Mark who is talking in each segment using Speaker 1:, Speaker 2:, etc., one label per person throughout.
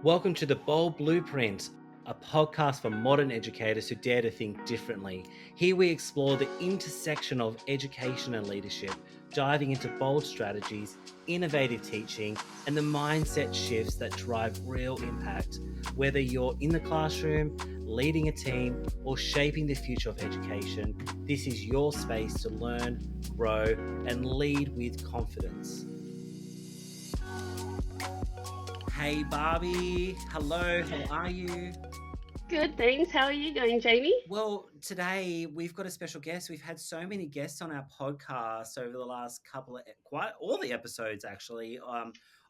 Speaker 1: Welcome to The Bold Blueprint, a podcast for modern educators who dare to think differently. Here we explore the intersection of education and leadership, diving into bold strategies, innovative teaching, and the mindset shifts that drive real impact. Whether you're in the classroom, leading a team, or shaping the future of education, this is your space to learn, grow, and lead with confidence. Hey Barbie, hello, how are you?
Speaker 2: Good, thanks. How are you going, Jamie?
Speaker 1: Well, today we've got a special guest. We've had so many guests on our podcast over the last couple of, quite all the episodes actually,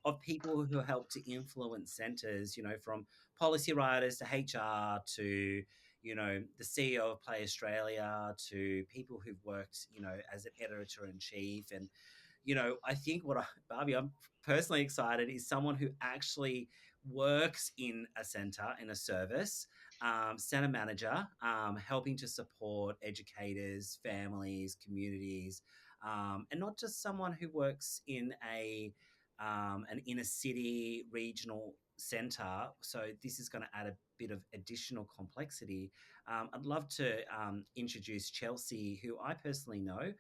Speaker 1: of people who help to influence centres, from policy writers to HR to, the CEO of Play Australia to people who've worked, as an editor in chief. And I think Barbie, I'm personally excited is someone who actually works in a centre, in a service, centre manager, helping to support educators, families, communities, and not just someone who works in an inner city regional centre. So this is going to add a bit of additional complexity. I'd love to introduce Chelsea, who I personally know,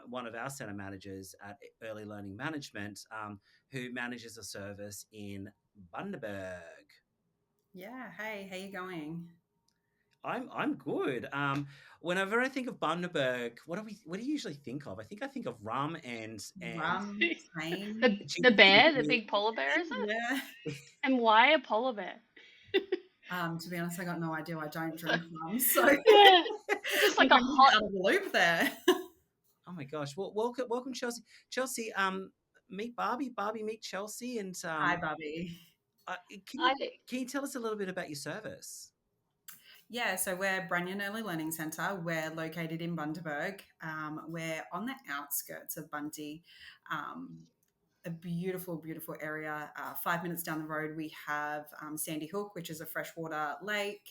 Speaker 1: one of our centre managers at Early Learning Management, who manages a service in Bundaberg.
Speaker 3: Yeah. Hey, how you going?
Speaker 1: I'm good. Whenever I think of Bundaberg, what do you usually think of? I think of rum and
Speaker 3: Rum, tame.
Speaker 2: The bear, the big polar bear, is it?
Speaker 3: Yeah.
Speaker 2: And why a polar bear?
Speaker 3: To be honest, I got no idea. I don't drink rum, so
Speaker 2: Yeah, just
Speaker 3: you
Speaker 2: like a
Speaker 3: bring me
Speaker 2: hot.
Speaker 3: out of the loop there.
Speaker 1: oh my gosh, well, welcome Chelsea. Chelsea, meet Barbie. Barbie, meet Chelsea, and
Speaker 3: Hi, Bubby.
Speaker 1: uh, can you
Speaker 2: I
Speaker 1: can you tell us a little bit about your service?
Speaker 3: Yeah, so we're Branyan Early Learning Centre. We're located in Bundaberg. We're on the outskirts of Bundy. Um, a beautiful, beautiful area. 5 minutes down the road, we have Sandy Hook, which is a freshwater lake.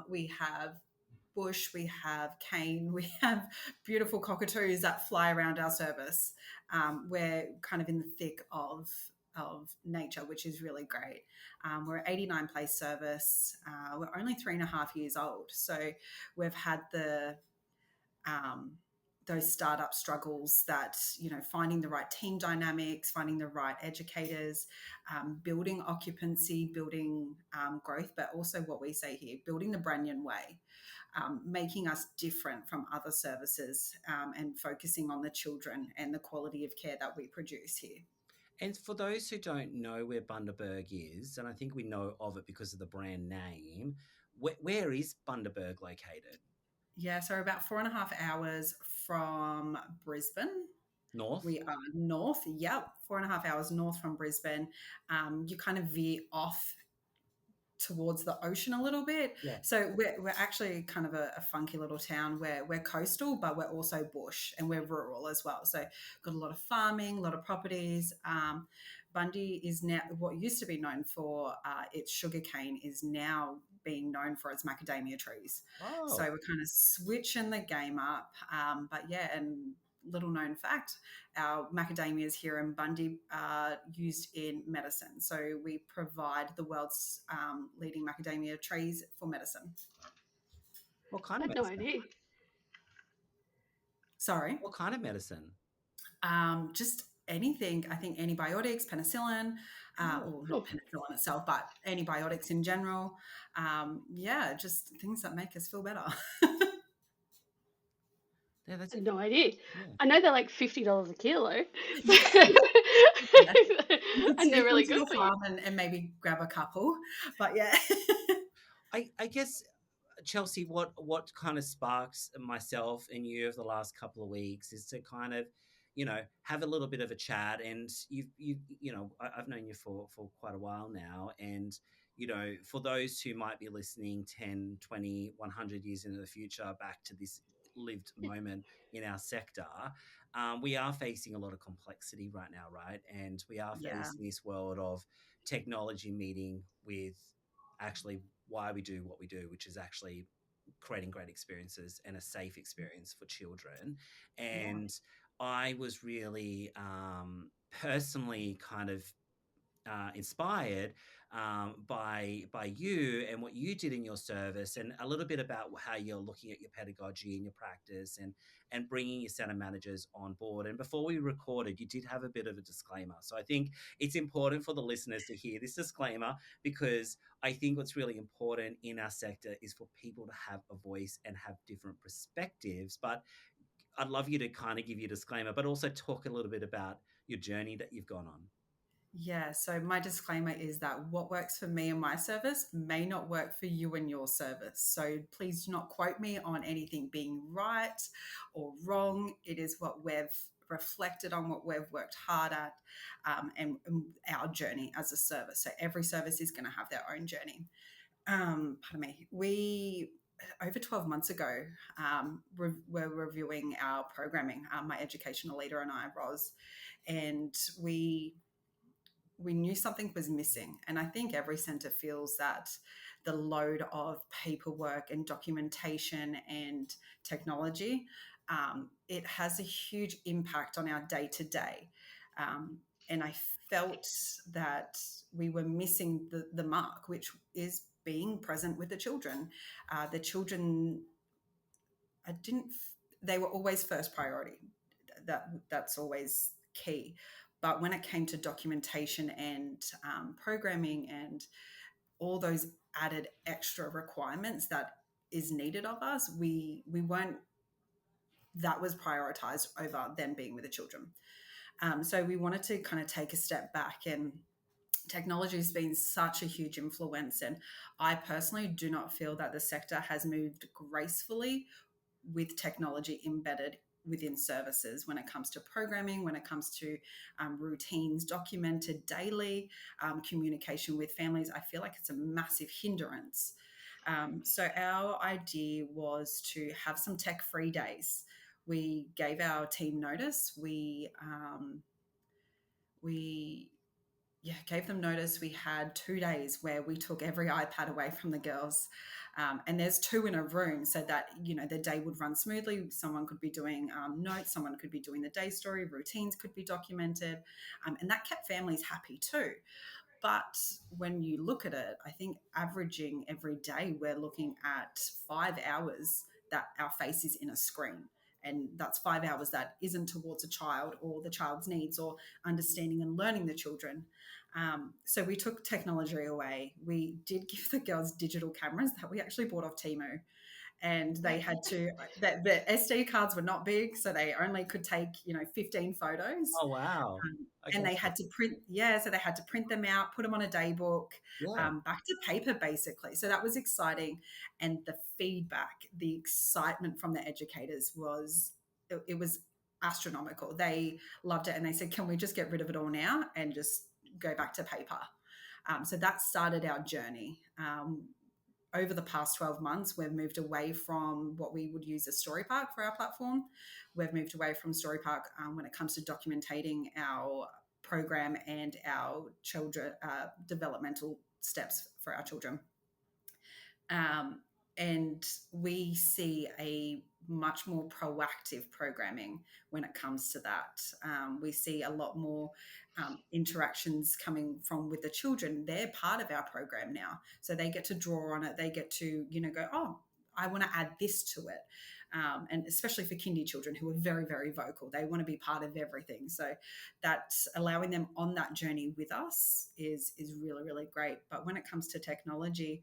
Speaker 3: We have bush, we have cane, we have beautiful cockatoos that fly around our service. We're kind of in the thick of nature, which is really great. We're an 89 place service. We're only 3.5 years old, so we've had um, those startup struggles that finding the right team dynamics, finding the right educators, building occupancy, building growth, but also what we say here, building the Branyan way, making us different from other services, and focusing on the children and the quality of care that we produce here.
Speaker 1: And for those who don't know where Bundaberg is, and I think we know of it because of the brand name, where is Bundaberg located?
Speaker 3: Yeah, so about 4.5 hours from Brisbane.
Speaker 1: North?
Speaker 3: We are north, yep, 4.5 hours north from Brisbane. You kind of veer off towards the ocean a little bit.
Speaker 1: Yeah.
Speaker 3: So we're actually kind of a funky little town where we're coastal, but we're also bush and we're rural as well. So got a lot of farming, a lot of properties. Bundy is now what used to be known for its sugarcane is now being known for its macadamia trees. So
Speaker 1: Oh,
Speaker 3: we're kind of switching the game up. But yeah, and little known fact, our macadamias here in Bundy are used in medicine. So we provide the world's leading macadamia trees for medicine.
Speaker 1: what kind of
Speaker 2: had no
Speaker 1: medicine?
Speaker 2: idea.
Speaker 3: Sorry,
Speaker 1: What kind of medicine?
Speaker 3: just anything. I think antibiotics, penicillin,
Speaker 1: Oh,
Speaker 3: or
Speaker 2: Oh,
Speaker 3: not penicillin itself, but antibiotics in general. Yeah, just things that make us feel better.
Speaker 1: yeah, that's
Speaker 2: I had no idea.
Speaker 1: yeah.
Speaker 2: I know they're like $50 a kilo,
Speaker 3: Yeah,
Speaker 2: and they're
Speaker 3: sneak
Speaker 2: really
Speaker 3: onto
Speaker 2: good
Speaker 3: your
Speaker 2: for you.
Speaker 3: farm and maybe grab a couple. But yeah.
Speaker 1: I guess Chelsea, what kind of sparks myself and you over the last couple of weeks is to kind of, have a little bit of a chat. And I've known you for quite a while now, and for those who might be listening 10, 20, 100 years into the future back to this lived moment in our sector, we are facing a lot of complexity right now, right? And we are
Speaker 3: Yeah.
Speaker 1: facing this world of technology meeting with actually why we do what we do, which is actually creating great experiences and a safe experience for children.
Speaker 3: Yeah.
Speaker 1: And I was really personally kind of inspired by you and what you did in your service, and a little bit about how you're looking at your pedagogy and your practice, and bringing your center managers on board. And before we recorded, you did have a bit of a disclaimer. So I think it's important for the listeners to hear this disclaimer, because I think what's really important in our sector is for people to have a voice and have different perspectives. But I'd love you to kind of give you a disclaimer, but also talk a little bit about your journey that you've gone on.
Speaker 3: Yeah, so my disclaimer is that what works for me and my service may not work for you and your service. So please do not quote me on anything being right or wrong. It is what we've reflected on, what we've worked hard at, and our journey as a service. So every service is going to have their own journey. Pardon me. We over 12 months ago, were reviewing our programming, my educational leader and I, Roz, and we knew something was missing. And I think every centre feels that the load of paperwork and documentation and technology, it has a huge impact on our day to day. And I felt that we were missing the mark, which is being present with the children. The children, they were always first priority. That's always key. But when it came to documentation and programming and all those added extra requirements that is needed of us, we weren't, that was prioritized over them being with the children. So we wanted to kind of take a step back, and technology has been such a huge influence. And I personally do not feel that the sector has moved gracefully with technology embedded within services when it comes to programming, when it comes to routines documented daily, communication with families. I feel like it's a massive hindrance. So our idea was to have some tech-free days. We gave our team notice. We gave them notice. We had 2 days where we took every iPad away from the girls. And there's 2 in a room, so that, the day would run smoothly. Someone could be doing notes, someone could be doing the day story, routines could be documented. And that kept families happy too. But when you look at it, I think averaging every day, we're looking at 5 hours that our face is in a screen. And that's 5 hours that isn't towards a child or the child's needs or understanding and learning the children. So we took technology away. We did give the girls digital cameras that we actually bought off Temu. And they had to, the SD cards were not big, so they only could take, 15 photos.
Speaker 1: Oh, wow. Okay.
Speaker 3: And they had to so they had to print them out, put them on a day book, back to paper, basically. So that was exciting. And the feedback, the excitement from the educators it was astronomical. They loved it. And they said, can we just get rid of it all now and just go back to paper? So that started our journey. Over the past 12 months, we've moved away from what we would use as Storypark for our platform. We've moved away from Storypark when it comes to documenting our program and our children developmental steps for our children. And we see a much more proactive programming when it comes to that. We see a lot more interactions coming from with the children. They're part of our program now. So they get to draw on it. They get to, go, oh, I want to add this to it. And especially for kindy children who are very, very vocal. They want to be part of everything. So that's allowing them on that journey with us is really, really great. But when it comes to technology,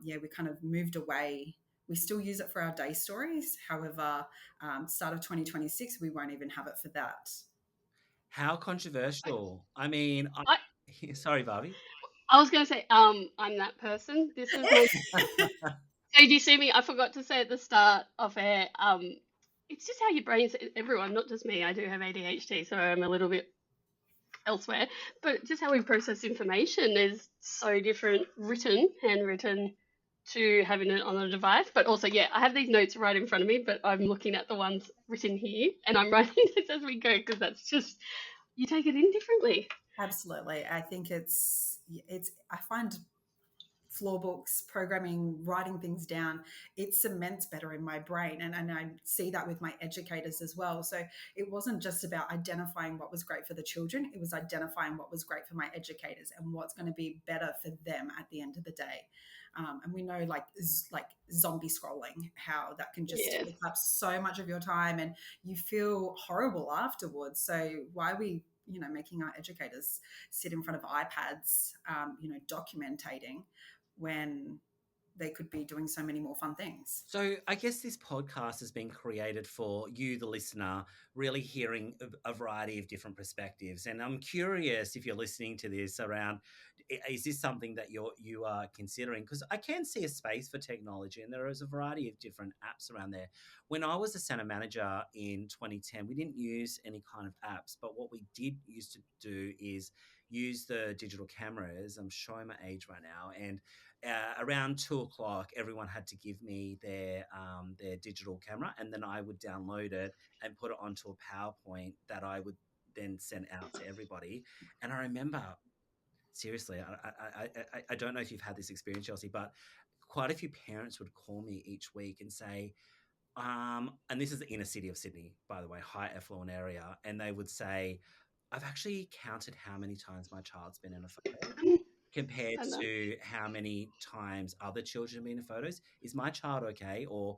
Speaker 3: we kind of moved away. We still use it for our day stories. However, start of 2026, we won't even have it for that.
Speaker 1: How controversial. I mean, sorry, Barbie.
Speaker 2: I was going to say, I'm that person. This is my... So do you see me? I forgot to say at the start of it, it's just how your brain's, everyone, not just me. I do have ADHD, so I'm a little bit elsewhere. But just how we process information is so different, handwritten, to having it on a device. But also, I have these notes right in front of me, but I'm looking at the ones written here, and I'm writing this as we go, because that's just, you take it in differently.
Speaker 3: Absolutely. I think I find floor books, programming, writing things down, it cements better in my brain. And I see that with my educators as well. So it wasn't just about identifying what was great for the children, it was identifying what was great for my educators and what's going to be better for them at the end of the day. And we know like zombie scrolling, how that can just
Speaker 2: Yes.
Speaker 3: take up so much of your time and you feel horrible afterwards. So why are we, making our educators sit in front of iPads, documenting when they could be doing so many more fun things?
Speaker 1: So I guess this podcast has been created for you, the listener, really hearing a variety of different perspectives. And I'm curious if you're listening to this around, is this something that you are considering? Because I can see a space for technology, and there is a variety of different apps around there. When I was a center manager in 2010, we didn't use any kind of apps, but what we did used to do is use the digital cameras. I'm showing my age right now, and around 2 o'clock, everyone had to give me their digital camera, and then I would download it and put it onto a PowerPoint that I would then send out to everybody. And I remember, seriously, I don't know if you've had this experience, Chelsea, but quite a few parents would call me each week and say, and this is the inner city of Sydney, by the way, high affluent area, and they would say, I've actually counted how many times my child's been in a photo compared
Speaker 2: I know.
Speaker 1: to how many times other children have been in photos. Is my child okay? Or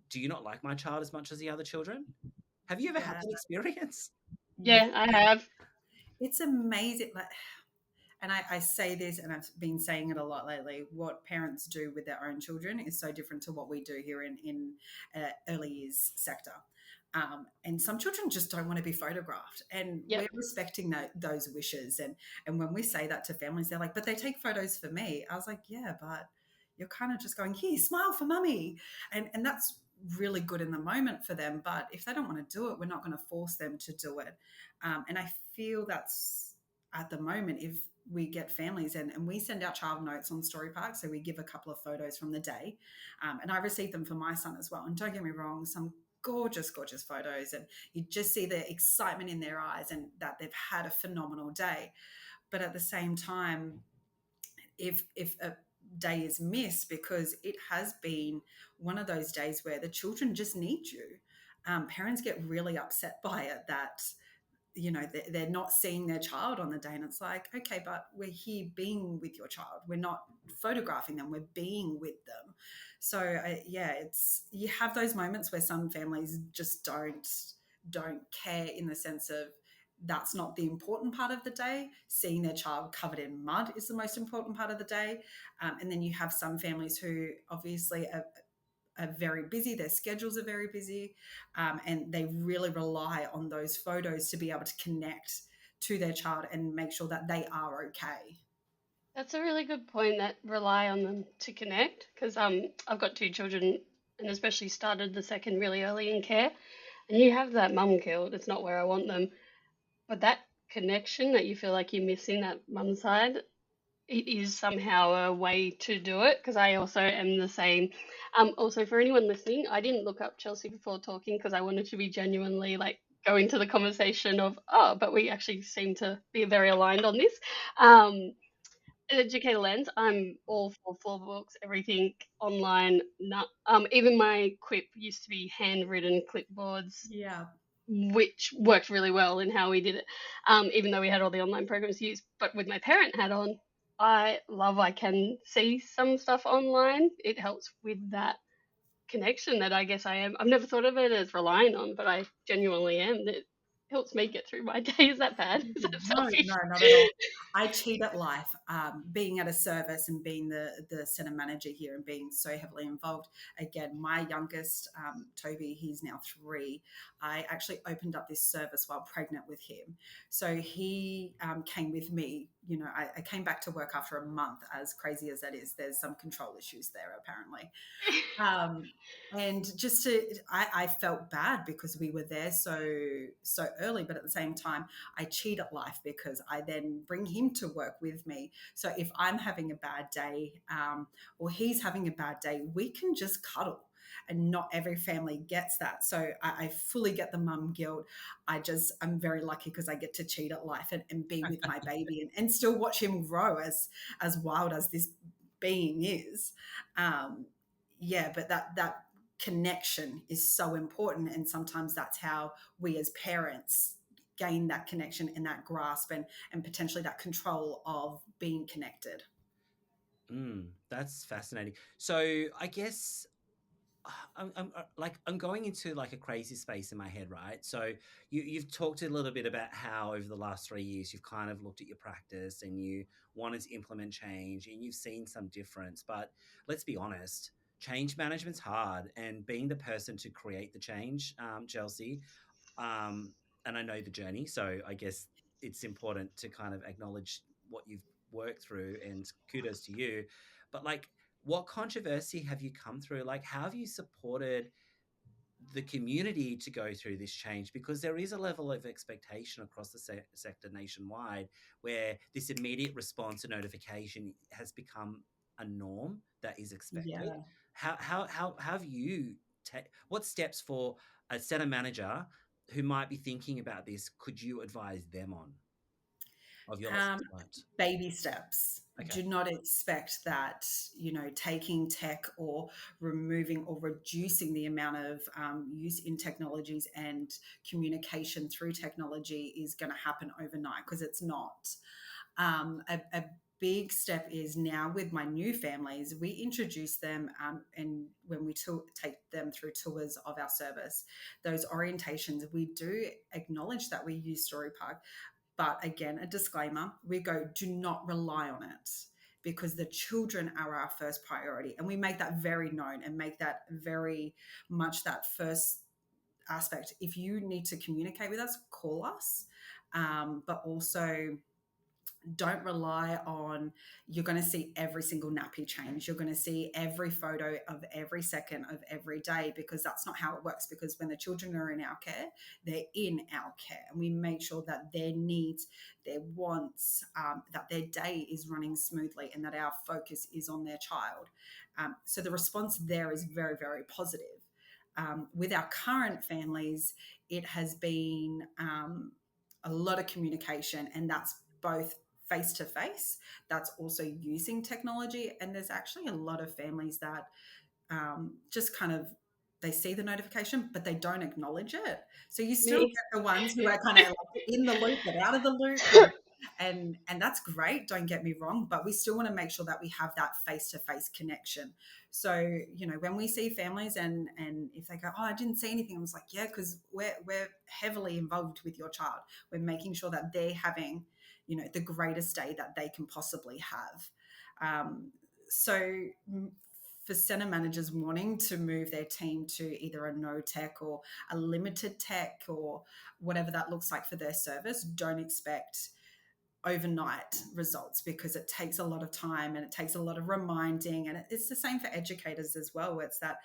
Speaker 1: do you not like my child as much as the other children? Have you ever had
Speaker 3: Yeah.
Speaker 1: that experience?
Speaker 3: Yeah.
Speaker 2: Yeah, I have.
Speaker 3: It's amazing. And I say this, and I've been saying it a lot lately, what parents do with their own children is so different to what we do here in early years sector. And some children just don't want to be photographed, and
Speaker 2: Yep.
Speaker 3: we're respecting those wishes. And when we say that to families, they're like, "But they take photos for me." I was like, "Yeah, but you're kind of just going, here, smile for mummy," and that's really good in the moment for them. But if they don't want to do it, we're not going to force them to do it. And I feel that's at the moment, if we get families and we send out child notes on Story Park, so we give a couple of photos from the day, and I received them for my son as well. And don't get me wrong, some gorgeous, gorgeous photos, and you just see the excitement in their eyes and that they've had a phenomenal day. But at the same time, if a day is missed because it has been one of those days where the children just need you, parents get really upset by it, that they're not seeing their child on the day, and it's like, okay, but we're here being with your child, we're not photographing them, we're being with them. So it's, you have those moments where some families just don't care, in the sense of that's not the important part of the day. Seeing their child covered in mud is the most important part of the day. And then you have some families who obviously are very busy, their schedules are very busy, and they really rely on those photos to be able to connect to their child and make sure that they are okay.
Speaker 2: That's a really good point, that rely on them to connect, because I've got two children and especially started the second really early in care, and you have that mum guilt. It's not where I want them, but that connection that you feel like you're missing, that mum side, it is somehow a way to do it, because I also am the same. Also, for anyone listening, I didn't look up Chelsea before talking because I wanted to be genuinely like go into the conversation of, oh, but we actually seem to be very aligned on this. Educator lens, I'm all for floor books, everything online. Not, even my quip used to be handwritten clipboards,
Speaker 3: Yeah.
Speaker 2: which worked really well in how we did it, even though we had all the online programs used. But with my parent hat on, I can see some stuff online. It helps with that connection that I guess I am. I've never thought of it as relying on, but I genuinely am. It helps me get through my day. Is that bad? Is that
Speaker 3: No,
Speaker 2: selfish?
Speaker 3: no, not at all. I cheat at life. Being at a service and being the centre manager here and being so heavily involved. Again, my youngest, Toby, he's now 3. I actually opened up this service while pregnant with him. So he came with me. I came back to work after a month, as crazy as that is. There's some control issues there, apparently. And just I felt bad because we were there so early, but at the same time, I cheat at life because I then bring him to work with me. So if I'm having a bad day, or he's having a bad day, we can just cuddle. And not every family gets that. So I fully get the mum guilt. I'm very lucky because I get to cheat at life and be with my baby and still watch him grow as wild as this being is. Um, yeah, but that connection is so important, and sometimes that's how we as parents gain that connection and that grasp and potentially that control of being connected.
Speaker 1: That's fascinating. So I guess I'm going into like a crazy space in my head, right? So you've talked a little bit about how over the last 3 years you've kind of looked at your practice and you wanted to implement change and you've seen some difference. But let's be honest, change management's hard, and being the person to create the change, Chelsea, um, and I know the journey, so I guess it's important to kind of acknowledge what you've worked through, and kudos to you. But like, what controversy have you come through? Like, how have you supported the community to go through this change? Because there is a level of expectation across the sector nationwide where this immediate response to notification has become a norm that is expected.
Speaker 3: Yeah.
Speaker 1: How have you what steps for a center manager who might be thinking about this could you advise them on of your
Speaker 3: Um,
Speaker 1: lessons learned?
Speaker 3: Baby steps.
Speaker 1: Okay.
Speaker 3: Do not expect that, taking tech or removing or reducing the amount of use in technologies and communication through technology is going to happen overnight, because it's not. A big step is now with my new families, we introduce them, and when we take them through tours of our service, those orientations, we do acknowledge that we use Story Park. But again, a disclaimer, we go, do not rely on it, because the children are our first priority. And we make that very known and make that very much that first aspect. If you need to communicate with us, call us. But also, don't rely on, you're going to see every single nappy change, you're going to see every photo of every second of every day, because that's not how it works. Because when the children are in our care, they're in our care, and we make sure that their needs, their wants, that their day is running smoothly, and that our focus is on their child. So the response there is very, very positive. With our current families, it has been a lot of communication, and that's both face to face, that's also using technology. And there's actually a lot of families that just kind of, they see the notification but they don't acknowledge it. So you still
Speaker 2: Me.
Speaker 3: get the ones who are kind of like in the loop but out of the loop, and that's great, don't get me wrong, but we still want to make sure that we have that face-to-face connection. So when we see families, and if they go, oh, I didn't see anything, I was like, yeah, because we're heavily involved with your child. We're making sure that they're having the greatest day that they can possibly have. So for center managers wanting to move their team to either a no tech or a limited tech or whatever that looks like for their service, don't expect overnight results, because it takes a lot of time and it takes a lot of reminding. And it's the same for educators as well, where it's that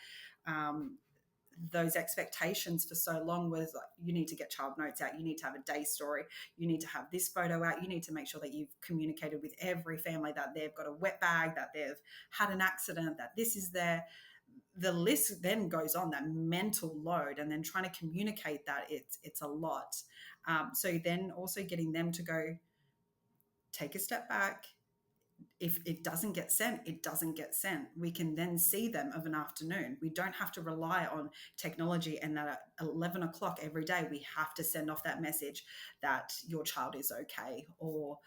Speaker 3: those expectations for so long was like, you need to get child notes out, you need to have a day story, you need to have this photo out, you need to make sure that you've communicated with every family that they've got a wet bag, that they've had an accident, that this is there. The list then goes on, that mental load, and then trying to communicate that, it's a lot. So then also getting them to go, take a step back. If it doesn't get sent, it doesn't get sent. We can then see them of an afternoon. We don't have to rely on technology, and that at 11 o'clock every day, we have to send off that message that your child is okay, or,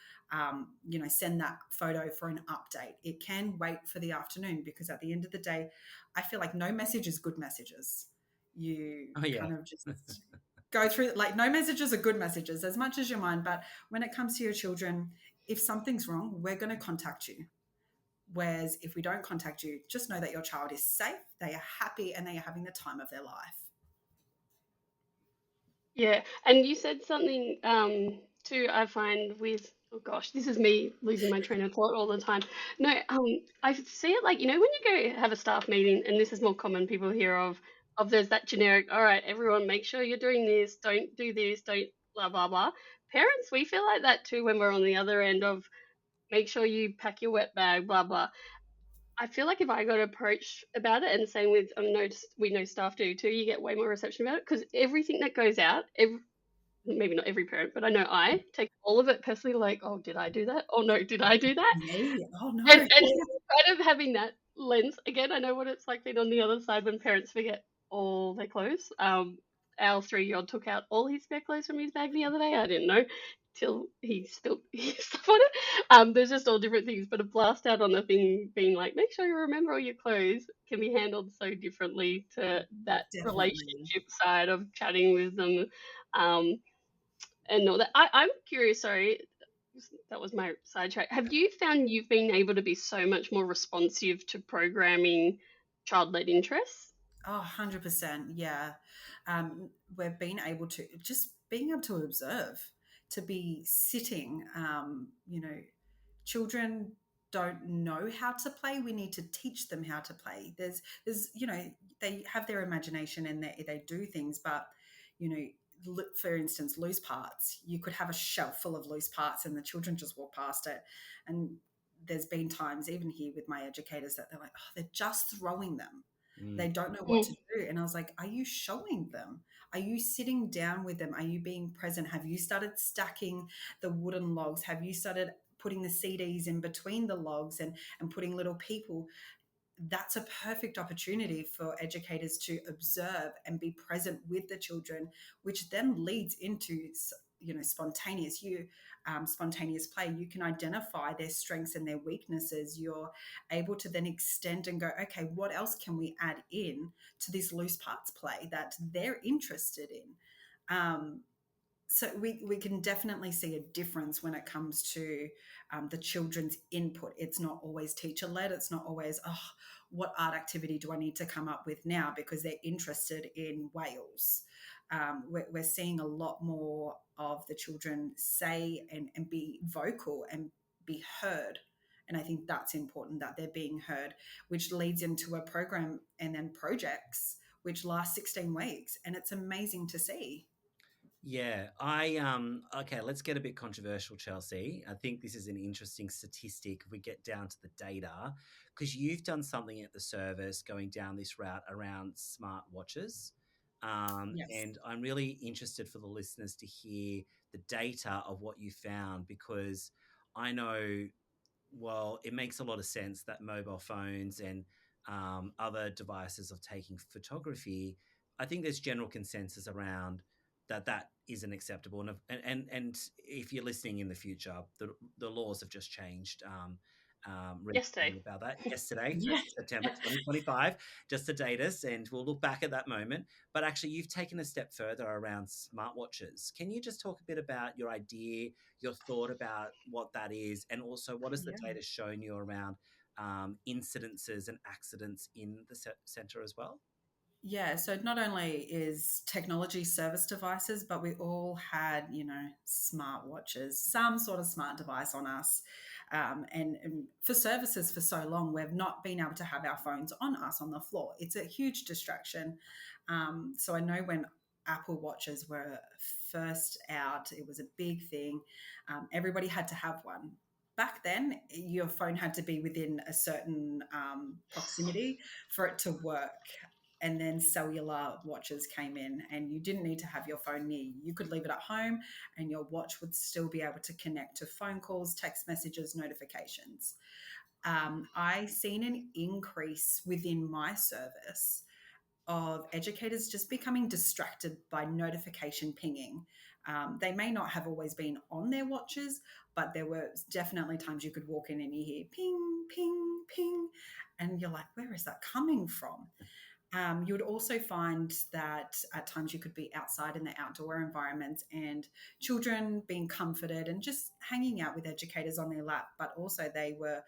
Speaker 3: send that photo for an update. It can wait for the afternoon, because at the end of the day, I feel like no message is good messages. You
Speaker 1: Oh yeah.
Speaker 3: kind of just go through, like, no messages are good messages as much as your mind. But when it comes to your children, if something's wrong, we're going to contact you. Whereas if we don't contact you, just know that your child is safe, they are happy, and they are having the time of their life.
Speaker 2: Yeah, and you said something too, I find with, oh gosh, this is me losing my train of thought all the time. No, I see it like, when you go have a staff meeting, and this is more common, people hear of there's that generic, all right, everyone make sure you're doing this, don't do this, don't blah blah blah. Parents, we feel like that too when we're on the other end of make sure you pack your wet bag, blah blah. I feel like if I got approached about it, and same with, we know staff do too, you get way more reception about it, because everything that goes out, maybe not every parent, but I know I take all of it personally, like, oh, did I do that? Oh no, did I do that?
Speaker 3: Me? Oh no.
Speaker 2: And kind of having that lens again, I know what it's like being on the other side when parents forget all their clothes. Our 3-year-old took out all his spare clothes from his bag the other day. I didn't know till he spilled his stuff on it. There's just all different things, but a blast out on the thing being like, make sure you remember all your clothes can be handled so differently to that
Speaker 3: Definitely.
Speaker 2: relationship side of chatting with them. Um, and all that. I'm curious, sorry, that was my sidetrack. Have you found you've been able to be so much more responsive to programming child-led interests?
Speaker 3: Oh, 100%. Yeah. We've been able to just being able to observe, to be sitting, children don't know how to play. We need to teach them how to play. They have their imagination and they do things, but, for instance, loose parts. You could have a shelf full of loose parts and the children just walk past it. And there's been times, even here with my educators, that they're like, oh, they're just throwing them. They
Speaker 1: Mm.
Speaker 3: don't know what to
Speaker 2: Mm.
Speaker 3: do. And I was like, are you showing them? Are you sitting down with them? Are you being present? Have you started stacking the wooden logs? Have you started putting the CDs in between the logs and putting little people? That's a perfect opportunity for educators to observe and be present with the children, which then leads into spontaneous play. You can identify their strengths and their weaknesses. You're able to then extend and go, okay, what else can we add in to this loose parts play that they're interested in? So we can definitely see a difference when it comes to the children's input. It's not always teacher led. It's not always, oh, what art activity do I need to come up with now because they're interested in whales. We're seeing a lot more of the children say and be vocal and be heard. And I think that's important, that they're being heard, which leads into a program and then projects which last 16 weeks. And it's amazing to see.
Speaker 1: Yeah, okay, let's get a bit controversial, Chelsea. I think this is an interesting statistic if we get down to the data, because you've done something at the service going down this route around smart watches.
Speaker 3: Yes.
Speaker 1: And I'm really interested for the listeners to hear the data of what you found, because I know, well, it makes a lot of sense that mobile phones and other devices of taking photography, I think there's general consensus around that isn't acceptable. And if you're listening in the future, the laws have just changed.
Speaker 2: Yesterday.
Speaker 1: Recently about that yesterday,
Speaker 3: Yeah.
Speaker 1: September 2025, just to date us, and we'll look back at that moment. But actually, you've taken a step further around smartwatches. Can you just talk a bit about your idea, your thought about what that is, and also what has the
Speaker 3: Yeah.
Speaker 1: data shown you around incidences and accidents in the centre as well?
Speaker 3: Yeah, so not only is technology service devices, but we all had, smart watches, some sort of smart device on us. And for services for so long, we've not been able to have our phones on us on the floor. It's a huge distraction. So I know when Apple Watches were first out, it was a big thing. Everybody had to have one. Back then, your phone had to be within a certain proximity for it to work. And then cellular watches came in, and you didn't need to have your phone near you. You could leave it at home and your watch would still be able to connect to phone calls, text messages, notifications. I seen an increase within my service of educators just becoming distracted by notification pinging. They may not have always been on their watches, but there were definitely times you could walk in and you hear ping, ping, ping, and you're like, where is that coming from? You would also find that at times you could be outside in the outdoor environments and children being comforted and just hanging out with educators on their lap, but also they were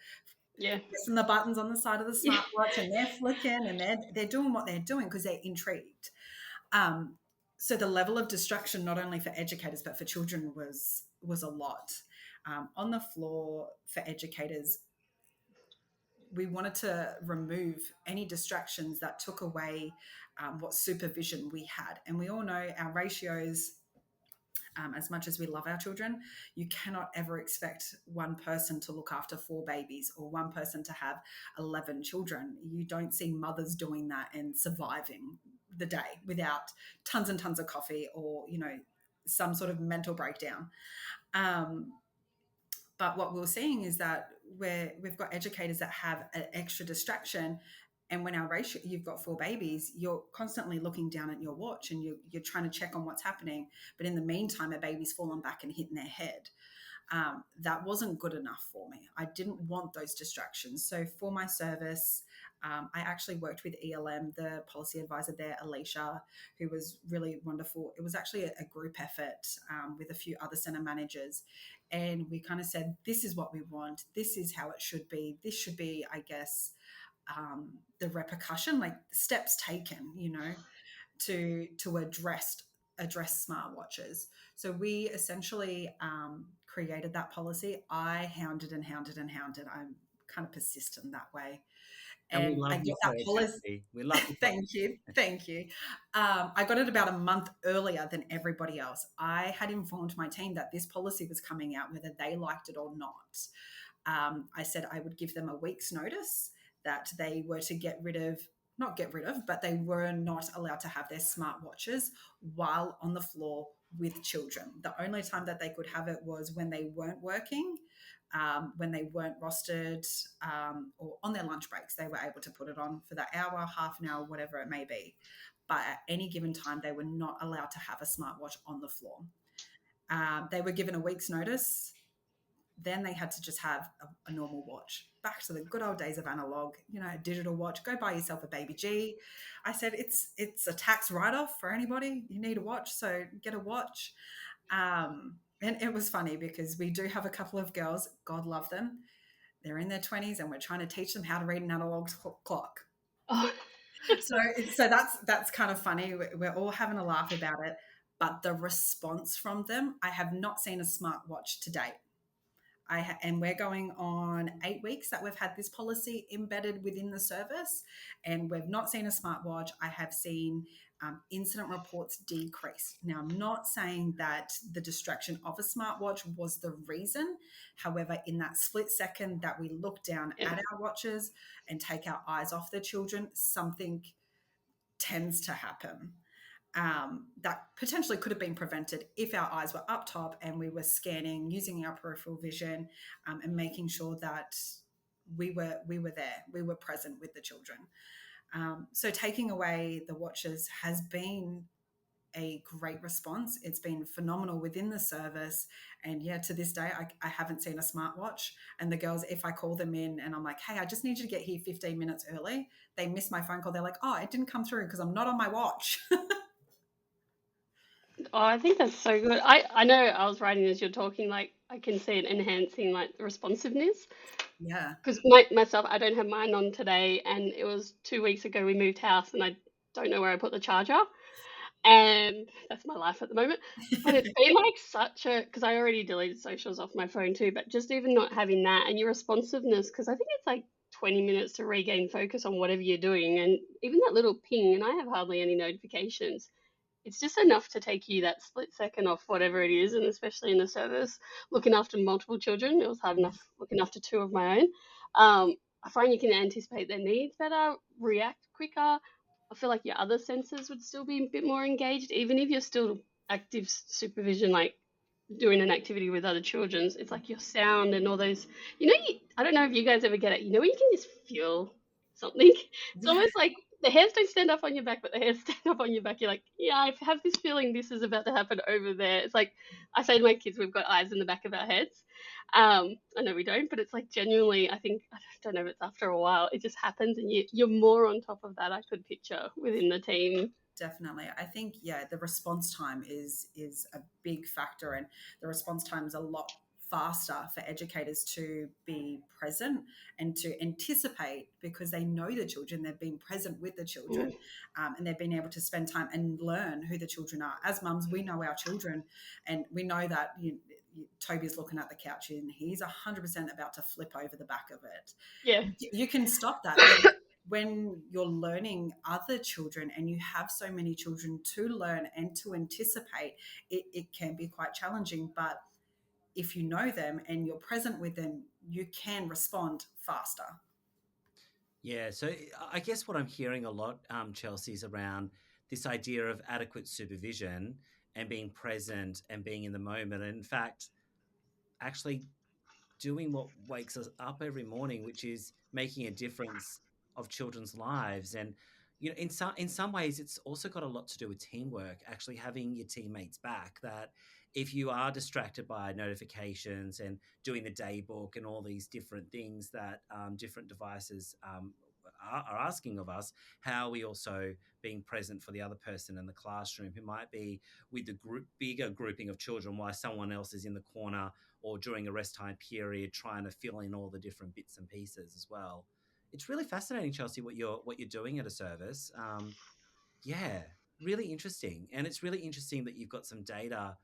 Speaker 2: Yeah.
Speaker 3: pressing the buttons on the side of the
Speaker 2: Yeah.
Speaker 3: smartwatch and they're flicking and they're doing what they're doing because they're intrigued. Um, so the level of distraction, not only for educators but for children, was a lot. On the floor for educators, we wanted to remove any distractions that took away what supervision we had. And we all know our ratios, as much as we love our children, you cannot ever expect one person to look after 4 babies or one person to have 11 children. You don't see mothers doing that and surviving the day without tons and tons of coffee or, some sort of mental breakdown. Um, but what we're seeing is that we've got educators that have an extra distraction. And when our ratio, you've got 4 babies, you're constantly looking down at your watch and you're trying to check on what's happening. But in the meantime, a baby's fallen back and hitting their head. That wasn't good enough for me. I didn't want those distractions. So for my service, I actually worked with ELM, the policy advisor there, Alicia, who was really wonderful. It was actually a group effort with a few other centre managers. And we kind of said, this is what we want. This is how it should be. This should be, I guess, the repercussion, like steps taken, to address smartwatches. So we essentially created that policy. I hounded and hounded and hounded. I'm kind of persistent that way.
Speaker 1: And we
Speaker 3: And I
Speaker 1: love you
Speaker 3: got
Speaker 1: for
Speaker 3: that
Speaker 1: it,
Speaker 3: policy.
Speaker 1: Chelsea. We love you for it.
Speaker 3: Thank you. Thank you. I got it about a month earlier than everybody else. I had informed my team that this policy was coming out, whether they liked it or not. I said I would give them a week's notice that they were to not get rid of, but they were not allowed to have their smartwatches while on the floor with children. The only time that they could have it was when they weren't working, when they weren't rostered, or on their lunch breaks. They were able to put it on for that hour, half an hour, whatever it may be. But at any given time, they were not allowed to have a smartwatch on the floor. They were given a week's notice. Then they had to just have a normal watch. Back to the good old days of analog, a digital watch. Go buy yourself a Baby G. I said it's a tax write-off for anybody. You need a watch, so get a watch. And it was funny because we do have a couple of girls, God love them. They're in their 20s and we're trying to teach them how to read an analog clock.
Speaker 2: Oh.
Speaker 3: So that's kind of funny. We're all having a laugh about it. But the response from them, I have not seen a smartwatch to date. And we're going on 8 weeks that we've had this policy embedded within the service, and we've not seen a smartwatch. I have seen incident reports decrease. Now, I'm not saying that the distraction of a smartwatch was the reason. However, in that split second that we look down at our watches and take our eyes off the children, something tends to happen. That potentially could have been prevented if our eyes were up top and we were scanning using our peripheral vision, and making sure that we were there, we were present with the children. So taking away the watches has been a great response. It's been phenomenal within the service. And yeah, to this day, I haven't seen a smartwatch. And the girls, if I call them in and I'm like, hey, I just need you to get here 15 minutes early, they miss my phone call. They're like, oh, it didn't come through because I'm not on my watch.
Speaker 2: Oh, I think that's so good. I know I was writing as you're talking, like I can see it enhancing like the responsiveness.
Speaker 3: Yeah.
Speaker 2: Because myself, I don't have mine on today, and it was 2 weeks ago we moved house, and I don't know where I put the charger, and that's my life at the moment. But it's been like such a, because I already deleted socials off my phone too, but just even not having that and your responsiveness, because I think it's like 20 minutes to regain focus on whatever you're doing, and even that little ping, and I have hardly any notifications. It's just enough to take you that split second off whatever it is, and especially in the service, looking after multiple children, it was hard enough looking after two of my own. I find you can anticipate their needs better, react quicker. I feel like your other senses would still be a bit more engaged, even if you're still active supervision, like doing an activity with other children's. It's like your sound and all those, I don't know if you guys ever get it, when you can just feel something. It's almost like the hairs don't stand up on your back, but the hairs stand up on your back. You're like, yeah, I have this feeling this is about to happen over there. It's like I say to my kids, we've got eyes in the back of our heads. I know we don't, but it's like genuinely, I think, I don't know if it's after a while, it just happens, and you're more on top of that, I could picture, within the team.
Speaker 3: Definitely. I think, the response time is a big factor, and the response time is a lot faster for educators to be present and to anticipate, because they know the children, they've been present with the children, and they've been able to spend time and learn who the children are. As mums, we know our children, and we know that Toby's looking at the couch and he's 100% about to flip over the back of it.
Speaker 2: Yeah.
Speaker 3: You can stop that. When you're learning other children and you have so many children to learn and to anticipate, it can be quite challenging. But if you know them and you're present with them, you can respond faster.
Speaker 1: Yeah, so I guess what I'm hearing a lot, Chelsea, is around this idea of adequate supervision and being present and being in the moment. And in fact, actually doing what wakes us up every morning, which is making a difference of children's lives. And in some ways, it's also got a lot to do with teamwork. Actually, having your teammates back. That if you are distracted by notifications and doing the day book and all these different things that different devices are asking of us, how are we also being present for the other person in the classroom who might be with the bigger grouping of children while someone else is in the corner or during a rest time period trying to fill in all the different bits and pieces as well. It's really fascinating, Chelsea, what you're doing at a service. Yeah, really interesting, and it's really interesting that you've got some data.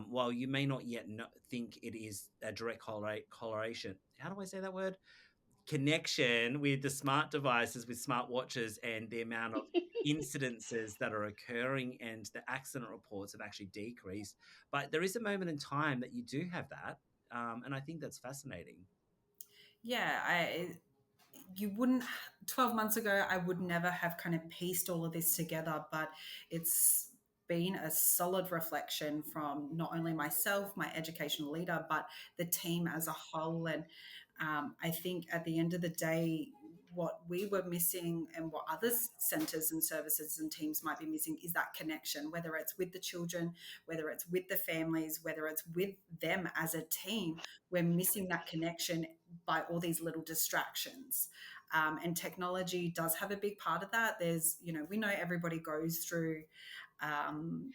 Speaker 1: While you may not yet think it is a direct correlation, how do I say that word? Connection with the smart devices, with smart watches, and the amount of incidences that are occurring and the accident reports have actually decreased. But there is a moment in time that you do have that. And I think that's fascinating.
Speaker 3: Yeah, you wouldn't 12 months ago I would never have kind of pieced all of this together, but it's been a solid reflection from not only myself, my educational leader, but the team as a whole. And I think at the end of the day, what we were missing and what other centres and services and teams might be missing is that connection, whether it's with the children, whether it's with the families, whether it's with them as a team. We're missing that connection by all these little distractions. And technology does have a big part of that. We know everybody goes um,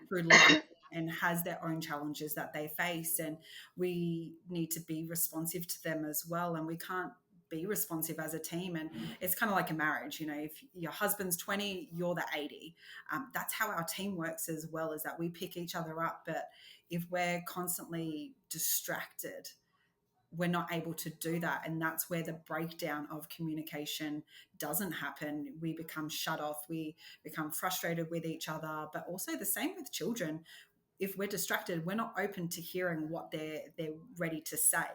Speaker 3: through life and has their own challenges that they face, and we need to be responsive to them as well. And we can't be responsive as a team. And it's kind of like a marriage. If your husband's 20, you're the 80. That's how our team works as well, is that we pick each other up. But if we're constantly distracted, we're not able to do that. And that's where the breakdown of communication doesn't happen. We become shut off. We become frustrated with each other, but also the same with children. If we're distracted, we're not open to hearing what they're ready to say.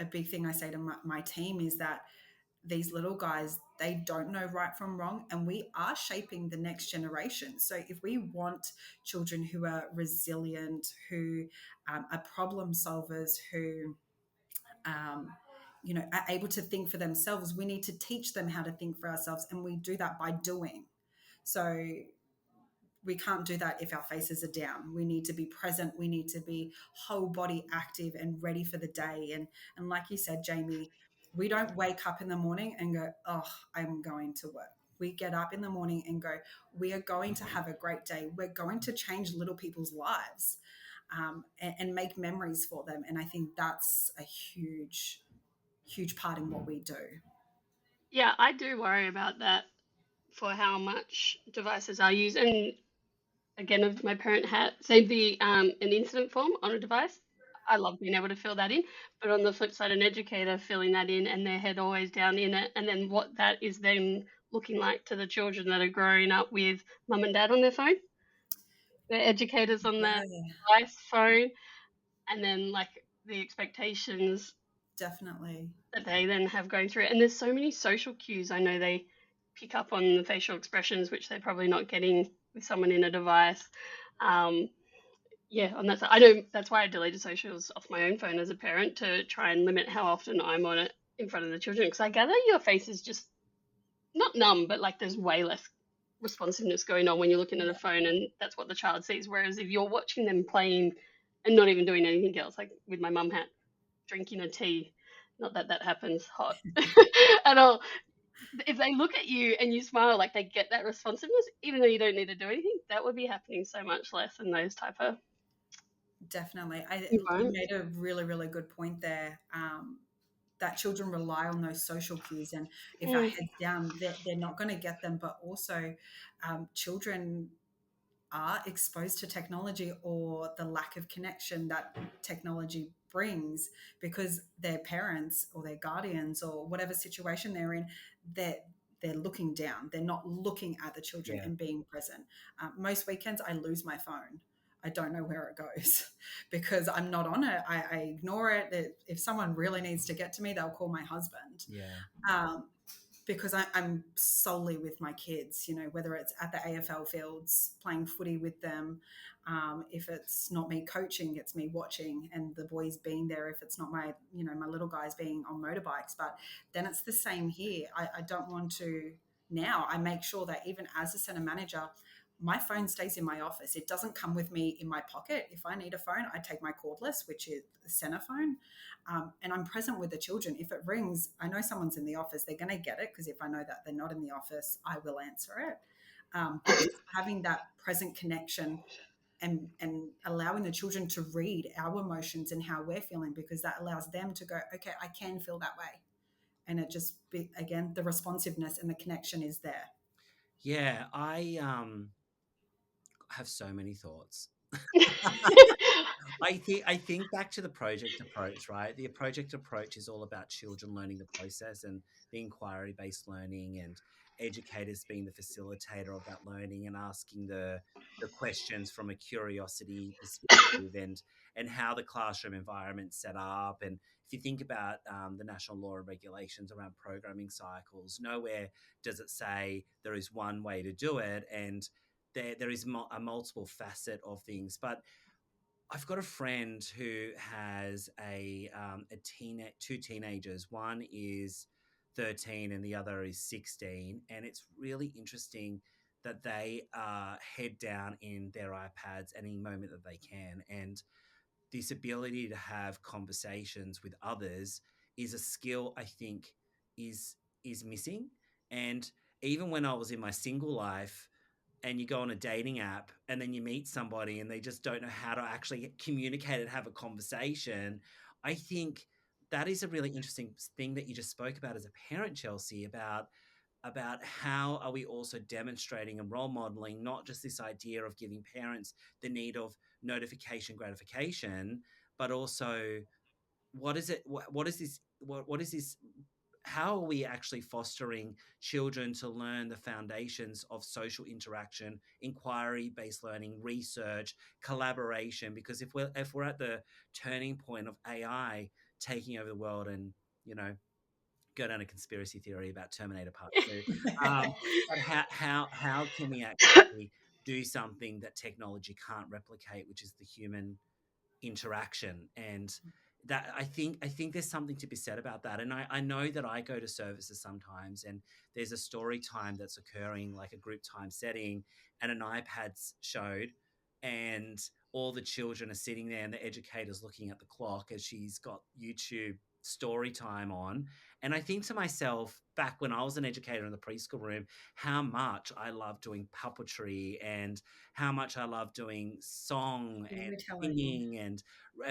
Speaker 3: A big thing I say to my team is that these little guys, they don't know right from wrong, and we are shaping the next generation. So if we want children who are resilient, who are problem solvers, who um, are able to think for themselves, we need to teach them how to think for ourselves, and we do that by doing. So we can't do that if our faces are down. We need to be present. We need to be whole body active and ready for the day. And like you said, Jamie, we don't wake up in the morning and go, oh, I'm going to work. We get up in the morning and go, we are going to have a great day. We're going to change little people's lives, and make memories for them. And I think that's a huge, huge part in what we do.
Speaker 2: Yeah, I do worry about that for how much devices are used. And again, of my parent hat, say an incident form on a device. I love being able to fill that in, but on the flip side, an educator filling that in and their head always down in it, and then what that is then looking like to the children that are growing up with mum and dad on their phone, their educators on their
Speaker 3: Yeah,
Speaker 2: device phone, and then like the expectations
Speaker 3: definitely.
Speaker 2: that they then have going through it. And there's so many social cues. I know they pick up on the facial expressions, which they're probably not getting with someone in a device. Um, yeah, on that side, I know that's why I deleted socials off my own phone as a parent, to try and limit how often I'm on it in front of the children, because I gather your face is just not numb, but like there's way less responsiveness going on when you're looking at a phone, and that's what the child sees. Whereas if you're watching them playing and not even doing anything else, like with my mum hat, drinking a tea, not that that happens hot at all. If they look at you and you smile, like they get that responsiveness, even though you don't need to do anything, that would be happening so much less in those type of
Speaker 3: Definitely. You
Speaker 2: environments.
Speaker 3: made a really, really good point there. That children rely on those social cues, and if our
Speaker 2: Mm.
Speaker 3: heads down, they're not going to get them. But also, children are exposed to technology or the lack of connection that technology brings because their parents or their guardians or whatever situation they're in, they're they're looking down. They're not looking at the children
Speaker 1: Yeah.
Speaker 3: and being present. Most weekends, I lose my phone. I don't know where it goes because I'm not on it. I ignore it. If someone really needs to get to me, they'll call my husband.
Speaker 1: Yeah.
Speaker 3: Um, because I'm solely with my kids, whether it's at the AFL fields, playing footy with them. If it's not me coaching, it's me watching and the boys being there. If it's not my little guys being on motorbikes, but then it's the same here. I don't want to, now I make sure that even as a centre manager, my phone stays in my office. It doesn't come with me in my pocket. If I need a phone, I take my cordless, which is the centre phone, and I'm present with the children. If it rings, I know someone's in the office. They're going to get it, because if I know that they're not in the office, I will answer it. But just having that present connection and allowing the children to read our emotions and how we're feeling, because that allows them to go, okay, I can feel that way. And it just, again, the responsiveness and the connection is there.
Speaker 1: Yeah, I have so many thoughts. I think back to the project approach, right? The project approach is all about children learning the process and the inquiry-based learning, and educators being the facilitator of that learning and asking the questions from a curiosity perspective, and how the classroom environment's set up. And if you think about the national law and regulations around programming cycles, nowhere does it say there is one way to do it, and there is a multiple facet of things. But I've got a friend who has two teenagers. One is 13 and the other is 16, and it's really interesting that they are head down in their iPads any moment that they can, and this ability to have conversations with others is a skill I think is missing. And even when I was in my single life, and you go on a dating app and then you meet somebody and they just don't know how to actually communicate and have a conversation, I think that is a really interesting thing that you just spoke about as a parent, Chelsea, about how are we also demonstrating and role modeling not just this idea of giving parents the need of notification gratification, but also what is it, what is this, how are we actually fostering children to learn the foundations of social interaction, inquiry-based learning, research, collaboration? Because if we're at the turning point of AI taking over the world, and go down a conspiracy theory about Terminator Part Two, but how can we actually do something that technology can't replicate, which is the human interaction? And that I think there's something to be said about that. And I know that I go to services sometimes and there's a story time that's occurring, like a group time setting, and an iPad's showed, and all the children are sitting there and the educator's looking at the clock as she's got YouTube story time on. And I think to myself, back when I was an educator in the preschool room, how much I love doing puppetry, and how much I love doing song and
Speaker 3: Storytelling.
Speaker 1: singing, and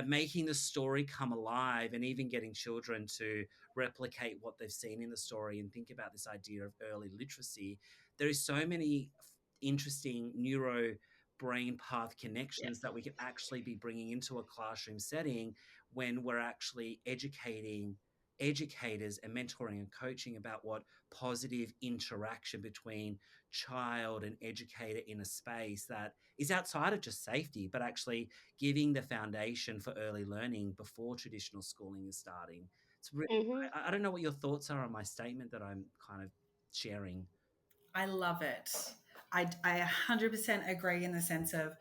Speaker 1: making the story come alive, and even getting children to replicate what they've seen in the story, and think about this idea of early literacy. There is so many interesting neuro brain path
Speaker 2: Yeah.
Speaker 1: connections that we can actually be bringing into a classroom setting when we're actually educating educators and mentoring and coaching about what positive interaction between child and educator in a space that is outside of just safety, but actually giving the foundation for early learning before traditional schooling is starting.
Speaker 2: Hmm.
Speaker 1: I don't know what your thoughts are on my statement that I'm kind of sharing.
Speaker 3: I love it. I 100% agree in the sense of,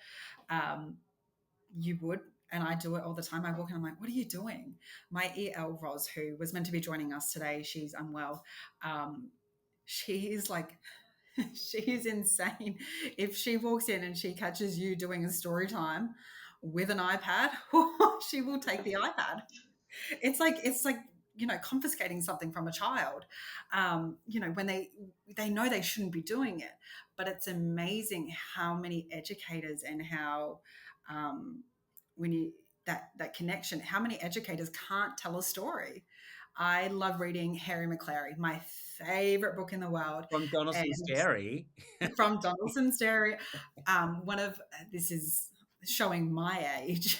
Speaker 3: um, you would, and I do it all the time. I walk in, I'm like, what are you doing? My EL Ros, who was meant to be joining us today, she's unwell. She is like, she is insane. If she walks in and she catches you doing a story time with an iPad, she will take the iPad. It's like confiscating something from a child. When they know they shouldn't be doing it, but it's amazing how many educators and how, when you that connection, how many educators can't tell a story. I love reading Harry McClary, my favorite book in the world,
Speaker 1: From Donaldson's
Speaker 3: and
Speaker 1: Dairy.
Speaker 3: from Donaldson's Dairy. One of This is showing my age.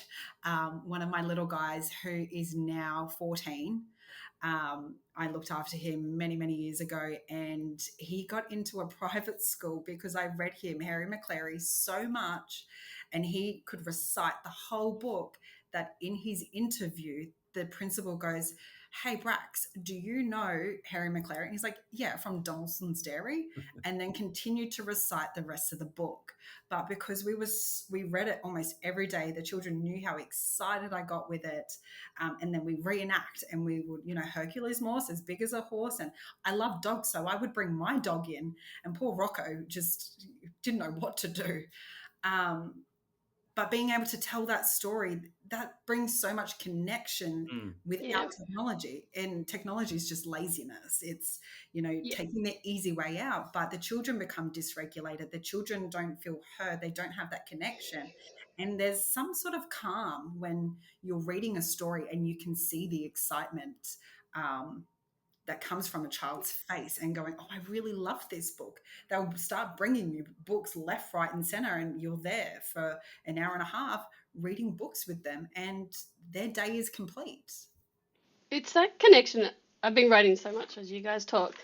Speaker 3: One of my little guys who is now 14. I looked after him many, many years ago, and he got into a private school because I read him, Harry McClary, so much, and he could recite the whole book that in his interview, the principal goes, hey, Brax, do you know Harry McClary? And he's like, yeah, from Donaldson's Dairy, and then continued to recite the rest of the book. But because we read it almost every day, the children knew how excited I got with it. And then we reenact, and we would, Hercules Morse as big as a horse. And I love dogs, so I would bring my dog in, and poor Rocco just didn't know what to do. Um, but being able to tell that story, that brings so much connection
Speaker 2: Yeah.
Speaker 3: without technology, and technology is just laziness. It's
Speaker 2: Yeah.
Speaker 3: taking the easy way out, but the children become dysregulated, the children don't feel heard, they don't have that connection. And there's some sort of calm when you're reading a story and you can see the excitement that comes from a child's face, and going, oh, I really love this book. They'll start bringing you books left, right, and center, and you're there for an hour and a half reading books with them, and their day is complete.
Speaker 2: It's that connection. I've been writing so much as you guys talk,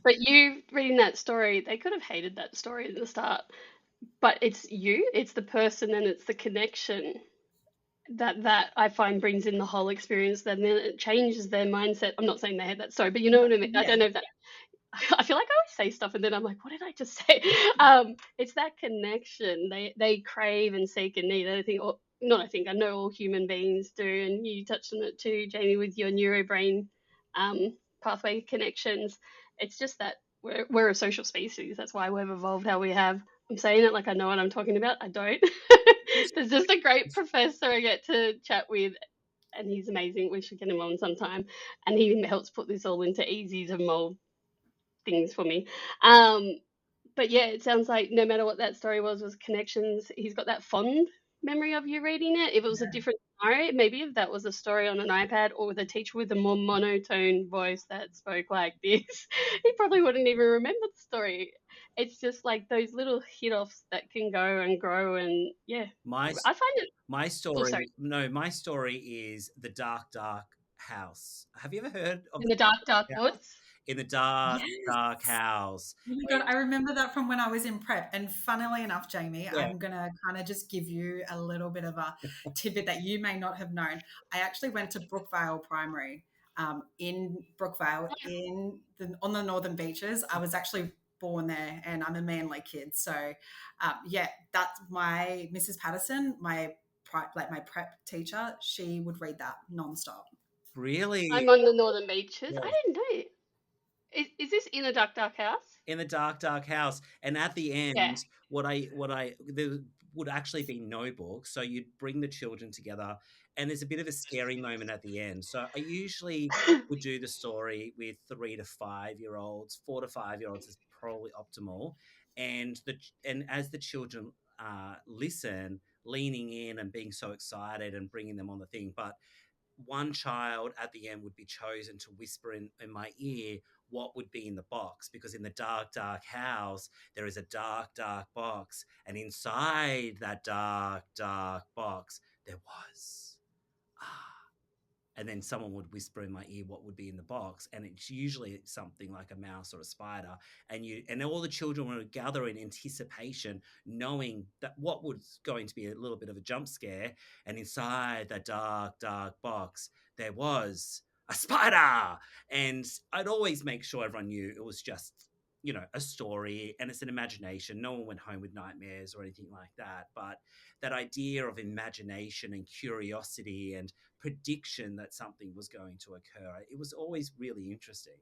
Speaker 2: but you reading that story, they could have hated that story at the start, but it's the person, and it's the connection that I find brings in the whole experience. Then it changes their mindset. I'm not saying they had that story, but you know what I mean. I
Speaker 3: Yeah,
Speaker 2: don't know if that. I feel like I always say stuff and then I'm like, what did I just say? It's that connection they crave and seek and need. I think, or not. I think I know all human beings do, and you touched on it too, Jamie, with your neurobrain pathway connections. It's just that we're a social species. That's why we've evolved how we have. I'm saying it like I know what I'm talking about. I don't. There's just a great professor I get to chat with, and he's amazing. We should get him on sometime. And he helps put this all into easy to mold things for me. Um, but yeah, it sounds like no matter what that story was connections. He's got that fond memory of you reading it. If it was a different scenario, maybe if that was a story on an iPad or with a teacher with a more monotone voice that spoke like this, he probably wouldn't even remember the story. It's just like those little hit offs that can go and grow, and yeah,
Speaker 1: My
Speaker 2: I find it.
Speaker 1: my
Speaker 2: Oh, sorry.
Speaker 1: story, no, my story is the Dark Dark House. Have you ever heard of
Speaker 2: In
Speaker 1: the
Speaker 2: the dark, dark
Speaker 1: Dark House?
Speaker 2: woods.
Speaker 1: In the Dark
Speaker 3: yes.
Speaker 1: Dark House.
Speaker 3: Oh my God,
Speaker 1: And
Speaker 3: I remember that from when I was in prep. And funnily enough, Jamie,
Speaker 1: yeah,
Speaker 3: I'm going to kind of just give you a little bit of a tidbit that you may not have known. I actually went to Brookvale Primary in Brookvale on the Northern Beaches. I was actually born there, and I'm a Manly kid. So yeah, that's my Mrs. Patterson, my prep teacher. She would read that nonstop.
Speaker 1: really,
Speaker 2: I'm on the northern beaches. I
Speaker 1: yes.
Speaker 2: didn't know. Is this in a dark, dark house?
Speaker 1: In the Dark Dark House. And at the
Speaker 2: Yeah.
Speaker 1: end, what I there would actually be no book, so you'd bring the children together, and there's a bit of a scary moment at the end. So I usually would do the story with 3 to 5 year olds. 4 to 5 year olds is probably optimal, and as the children listen, leaning in and being so excited and bringing them on the thing, but one child at the end would be chosen to whisper in my ear what would be in the box, because in the dark dark house there is a dark dark box, and inside that dark dark box there was and then someone would whisper in my ear what would be in the box, and it's usually something like a mouse or a spider, and all the children would gather in anticipation, knowing that what was going to be a little bit of a jump scare, and inside that dark dark box there was a spider. And I'd always make sure everyone knew it was just a story, and it's an imagination. No one went home with nightmares or anything like that, but that idea of imagination and curiosity and prediction that something was going to occur. It was always really interesting.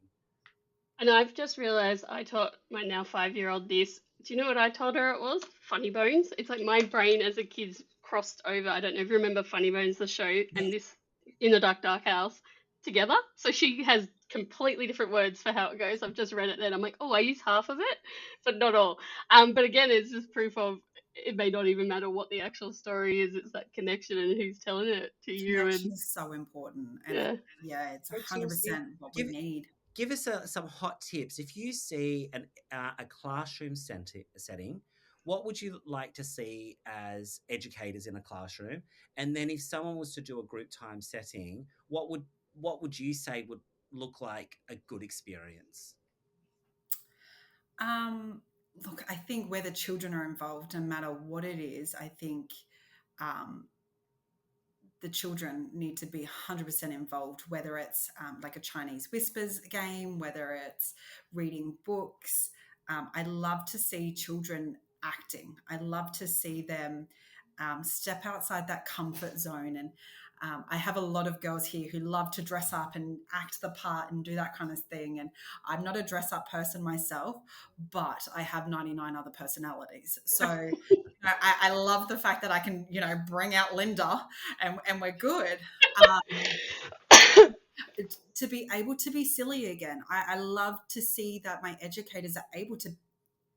Speaker 2: And I've just realized I taught my now 5-year-old this. Do you know what I told her it was? Funny Bones. It's like my brain as a kid's crossed over. I don't know if you remember Funny Bones, the show,
Speaker 3: Yeah.
Speaker 2: and this in the dark, dark house together. So she has completely different words for how it goes. I've just read it then. I'm like, oh, I use half of it, but not all. But again, it's just proof of it may not even matter what the actual story is. It's that connection and who's telling it to you.
Speaker 3: Connection
Speaker 2: And
Speaker 3: is so important. And
Speaker 2: yeah.
Speaker 3: it's
Speaker 1: So Chelsea,
Speaker 3: 100% what we
Speaker 1: give
Speaker 3: need.
Speaker 1: give us some hot tips. If you see a classroom setting, what would you like to see as educators in a classroom? And then if someone was to do a group time setting, what would you say would look like a good experience?
Speaker 3: Um, Look, I think where the children are involved, no matter what it is, I think um, the children need to be 100% involved, whether it's like a Chinese whispers game, whether it's reading books. I love to see children acting. I love to see them step outside that comfort zone. And I have a lot of girls here who love to dress up and act the part and do that kind of thing. And I'm not a dress up person myself, but I have 99 other personalities. So I love the fact that I can, bring out Linda and we're good. Um, to be able to be silly again. I love to see that my educators are able to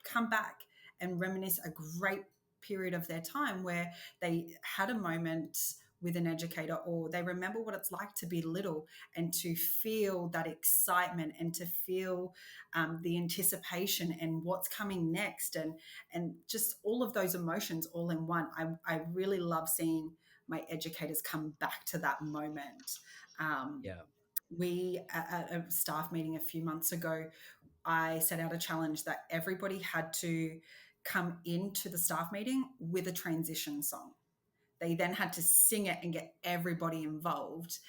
Speaker 3: come back and reminisce a great period of their time where they had a moment with an educator, or they remember what it's like to be little and to feel that excitement and to feel the anticipation and what's coming next, and just all of those emotions all in one. I really love seeing my educators come back to that moment.
Speaker 1: Yeah.
Speaker 3: We, at a staff meeting a few months ago, I set out a challenge that everybody had to come into the staff meeting with a transition song. They then had to sing it and get everybody involved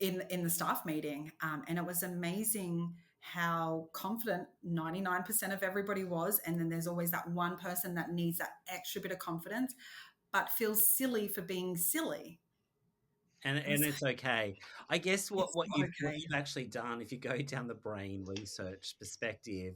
Speaker 3: in the staff meeting. And it was amazing how confident 99% of everybody was. And then there's always that one person that needs that extra bit of confidence, but feels silly for being silly.
Speaker 1: And it's okay. I guess what
Speaker 3: It's
Speaker 1: what
Speaker 3: not
Speaker 1: you've what
Speaker 3: okay.
Speaker 1: you've actually done, if you go down the brain research perspective,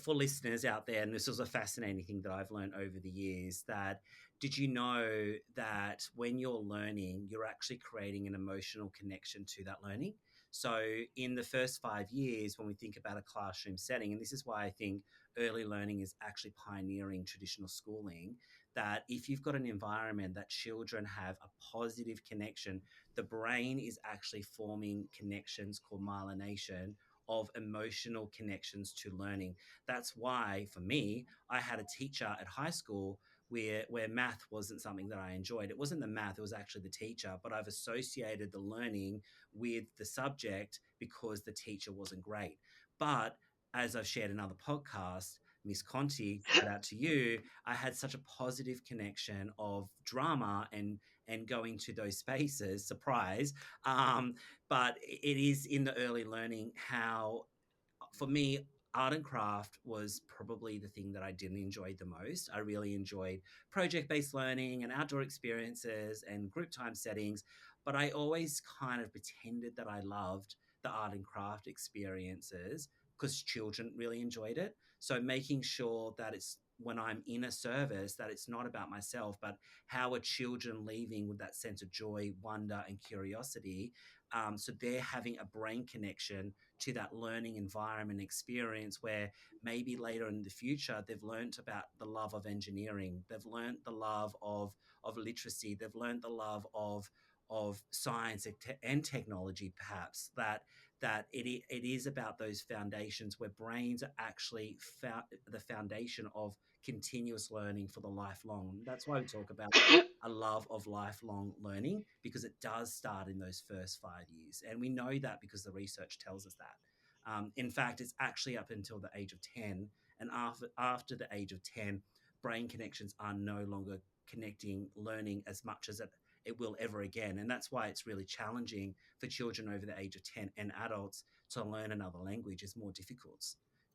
Speaker 1: for listeners out there, and this was a fascinating thing that I've learned over the years, that did you know that when you're learning, you're actually creating an emotional connection to that learning? So in the first 5 years, when we think about a classroom setting, and this is why I think early learning is actually pioneering traditional schooling, that if you've got an environment that children have a positive connection, the brain is actually forming connections called myelination of emotional connections to learning. That's why, for me, I had a teacher at high school where math wasn't something that I enjoyed. It wasn't the math, it was actually the teacher, but I've associated the learning with the subject because the teacher wasn't great. But as I've shared in other podcasts, Miss Conti, shout out to you. I had such a positive connection of drama and going to those spaces. Surprise! But it is in the early learning how, for me, art and craft was probably the thing that I didn't enjoy the most. I really enjoyed project based learning and outdoor experiences and group time settings, but I always kind of pretended that I loved the art and craft experiences because children really enjoyed it. So making sure that it's when I'm in a service that it's not about myself, but how are children leaving with that sense of joy, wonder, and curiosity. So they're having a brain connection to that learning environment experience where maybe later in the future they've learnt about the love of engineering, they've learnt the love of literacy, they've learnt the love of science and technology, perhaps that it is about those foundations where brains are actually the foundation of continuous learning for the lifelong. That's why we talk about a love of lifelong learning, because it does start in those first 5 years. And we know that because the research tells us that. In fact, it's actually up until the age of 10. And after the age of 10, brain connections are no longer connecting learning as much as it will ever again. And that's why it's really challenging for children over the age of 10 and adults to learn another language is more difficult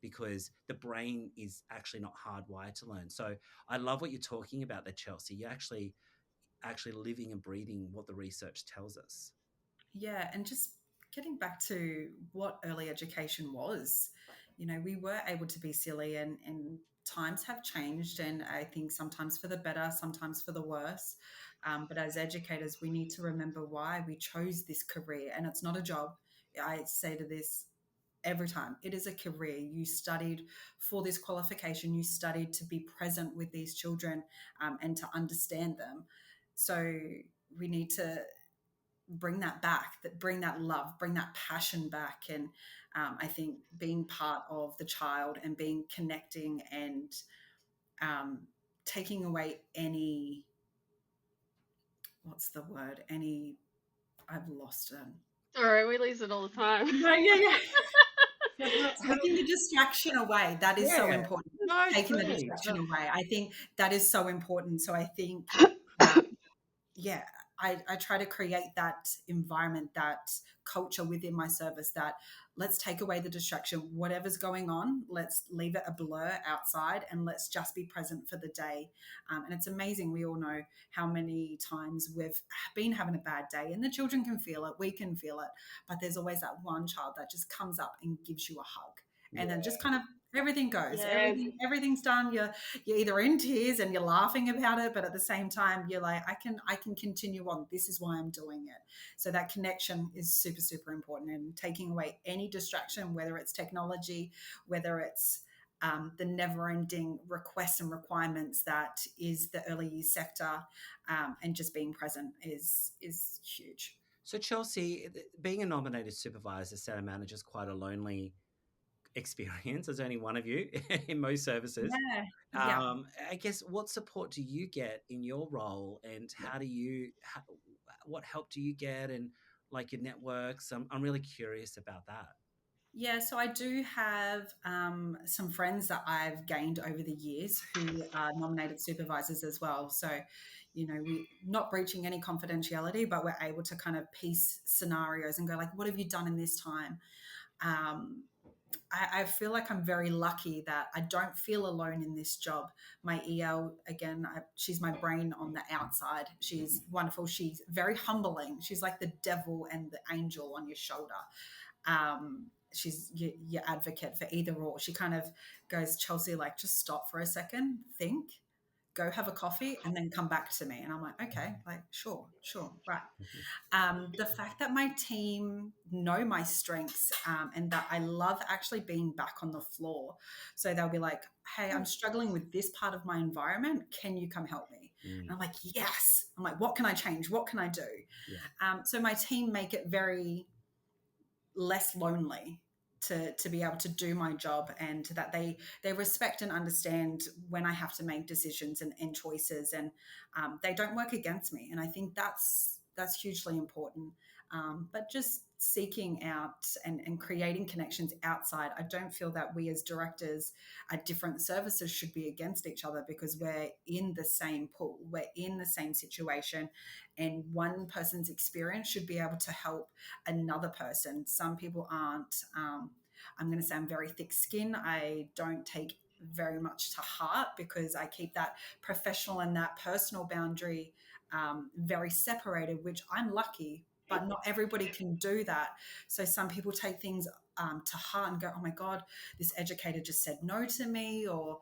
Speaker 1: because the brain is actually not hardwired to learn. So I love what you're talking about there, Chelsea. You're actually living and breathing what the research tells us.
Speaker 3: Yeah, and just getting back to what early education was, we were able to be silly, and times have changed, and I think sometimes for the better, sometimes for the worse. But as educators, we need to remember why we chose this career, and it's not a job. I say to this every time, it is a career. You studied for this qualification, you studied to be present with these children, and to understand them. So we need to bring that back, that bring that love, bring that passion back. And I think being part of the child and being connecting and um, taking away any, what's the word, any, I've lost it.
Speaker 2: Sorry, we lose it all the time.
Speaker 3: No, yeah. Taking the distraction away, that is so
Speaker 1: Yeah,
Speaker 3: important.
Speaker 1: no,
Speaker 3: Taking the
Speaker 1: totally.
Speaker 3: distraction away, I think that is so important. So I think, yeah, I try to create that environment, that culture within my service, that let's take away the distraction, whatever's going on, let's leave it a blur outside and let's just be present for the day. And it's amazing. We all know how many times we've been having a bad day and the children can feel it, we can feel it, but there's always that one child that just comes up and gives you a hug. And then just kind of everything goes,
Speaker 2: Yeah.
Speaker 3: everything's done. You're either in tears and you're laughing about it, but at the same time you're like, I can continue on. This is why I'm doing it. So that connection is super, super important, and taking away any distraction, whether it's technology, whether it's the never-ending requests and requirements that is the early years sector, and just being present is huge.
Speaker 1: So Chelsea, being a nominated supervisor, center manager is quite a lonely experience. There's only one of you in most services.
Speaker 3: Yeah, yeah.
Speaker 1: I guess what support do you get in your role, and what help do you get, and like your networks? I'm really curious about that.
Speaker 3: Yeah, so I do have some friends that I've gained over the years who are nominated supervisors as well. So, we not breaching any confidentiality, but we're able to kind of piece scenarios and go like, what have you done in this time? Um, I feel like I'm very lucky that I don't feel alone in this job. My EL, again, she's my brain on the outside. She's wonderful. She's very humbling. She's like the devil and the angel on your shoulder. She's your advocate for either or. She kind of goes, Chelsea, like, just stop for a second, think, go have a coffee, and then come back to me. And I'm like, okay, like, sure, right. The fact that my team know my strengths, and that I love actually being back on the floor. So they'll be like, hey, I'm struggling with this part of my environment. Can you come help me? And I'm like, yes. I'm like, what can I change? What can I do?
Speaker 1: Yeah.
Speaker 3: So my team make it very less lonely to be able to do my job, and that they respect and understand when I have to make decisions and choices, and they don't work against me. And I think that's hugely important. But just seeking out and creating connections outside, I don't feel that we as directors at different services should be against each other, because we're in the same pool, we're in the same situation, and one person's experience should be able to help another person. Some people aren't. I'm going to say I'm very thick skinned. I don't take very much to heart, because I keep that professional and that personal boundary very separated, which I'm lucky, but not everybody can do that. So some people take things to heart and go, oh my God, this educator just said no to me, or,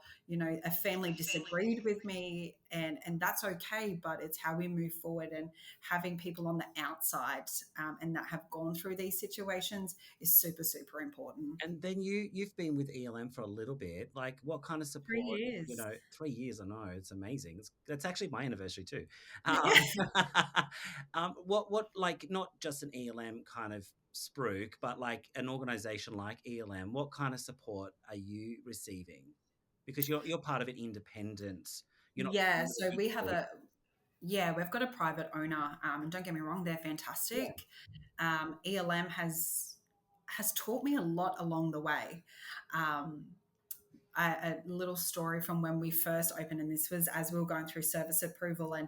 Speaker 3: a family disagreed with me, and that's okay, but it's how we move forward. And having people on the outside, and that have gone through these situations is super, super important.
Speaker 1: And then you've been with ELM for a little bit. Like, what kind of
Speaker 3: 3
Speaker 1: support?
Speaker 3: years.
Speaker 1: 3 years. I know it's amazing. That's actually my anniversary too.
Speaker 3: Yeah.
Speaker 1: What like not just an ELM kind of spruik, but like an organization like ELM. What kind of support are you receiving? Because you're part of it independent. You're not
Speaker 3: Yeah,
Speaker 1: part of the
Speaker 3: so
Speaker 1: big four.
Speaker 3: we've got a private owner, and don't get me wrong, they're
Speaker 1: Yeah.
Speaker 3: fantastic. ELM has taught me a lot along the way. Um, a little story from when we first opened, and this was as we were going through service approval and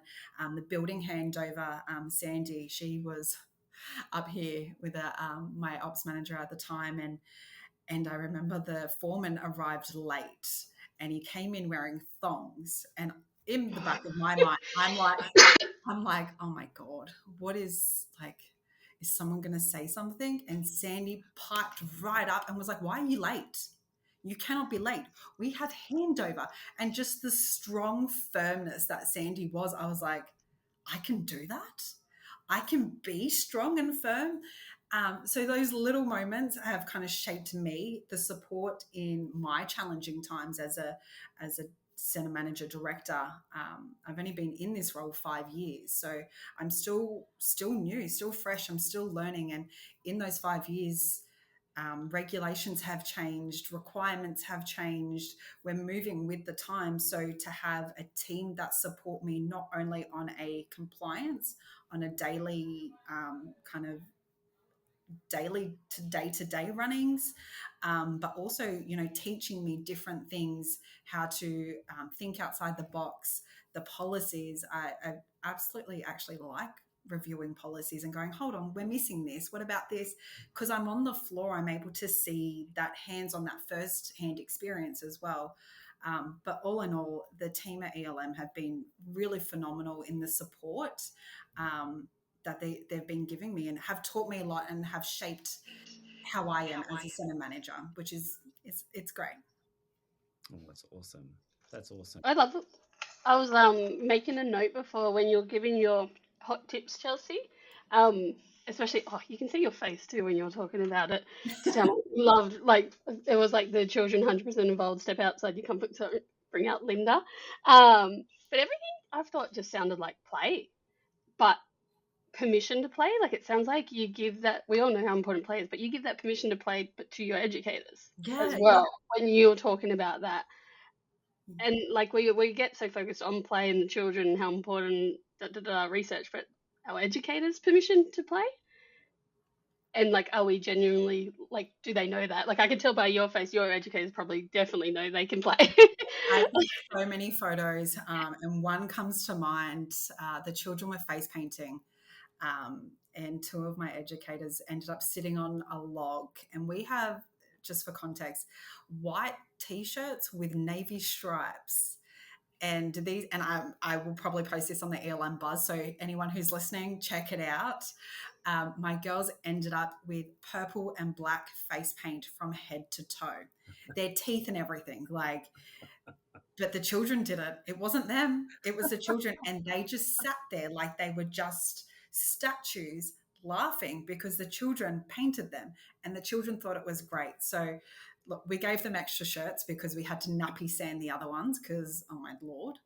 Speaker 3: the building handover. Sandy, she was up here with my ops manager at the time, and I remember the foreman arrived late, and he came in wearing thongs, and in the back of my mind, I'm like, oh my God, what is someone going to say something? And Sandy piped right up and was like, why are you late? You cannot be late. We have handover. And just the strong firmness that Sandy was, I was like, I can do that. I can be strong and firm. So those little moments have kind of shaped me, the support in my challenging times as a center manager director. I've only been in this role 5 years, so I'm still new, still fresh. I'm still learning, and in those 5 years, regulations have changed, requirements have changed. We're moving with the times. So to have a team that support me not only on a compliance, on a daily kind of daily to day runnings, but also teaching me different things, how to think outside the box, the policies. I absolutely actually like reviewing policies and going, hold on, we're missing this. What about this? Because I'm on the floor, I'm able to see that hands on, that first hand experience as well. But all in all, the team at ELM have been really phenomenal in the support that they've been giving me, and have taught me a lot and have shaped how I am as a center manager, which is it's great.
Speaker 1: Oh, that's awesome. That's awesome.
Speaker 2: I love it. I was making a note before when you're giving your hot tips, Chelsea. Um, Especially, oh, you can see your face too when you're talking about it. Just how much you loved, like it was like the children 100% involved. Step outside your comfort zone. Bring out Linda. But everything I've thought just sounded like play, but permission to play. Like it sounds like you give that. We all know how important play is, but you give that permission to play, but to your educators as
Speaker 3: Yeah, yeah.
Speaker 2: well when you're talking about that. And like we get so focused on play and the children and how important research, but our educators' permission to play, and like, are we genuinely like, do they know that? Like, I can tell by your face, your educators probably definitely know they can play.
Speaker 3: I have so many photos, and one comes to mind. The children were face painting, and two of my educators ended up sitting on a log. And we have, just for context, white t-shirts with navy stripes. And these, and I will probably post this on the ELM Buzz, so anyone who's listening, check it out. My girls ended up with purple and black face paint from head to toe, their teeth and everything. Like, but the children did it. It wasn't them. It was the children. And they just sat there like they were just statues laughing because the children painted them and the children thought it was great. So look, we gave them extra shirts because we had to nappy sand the other ones because, oh my Lord.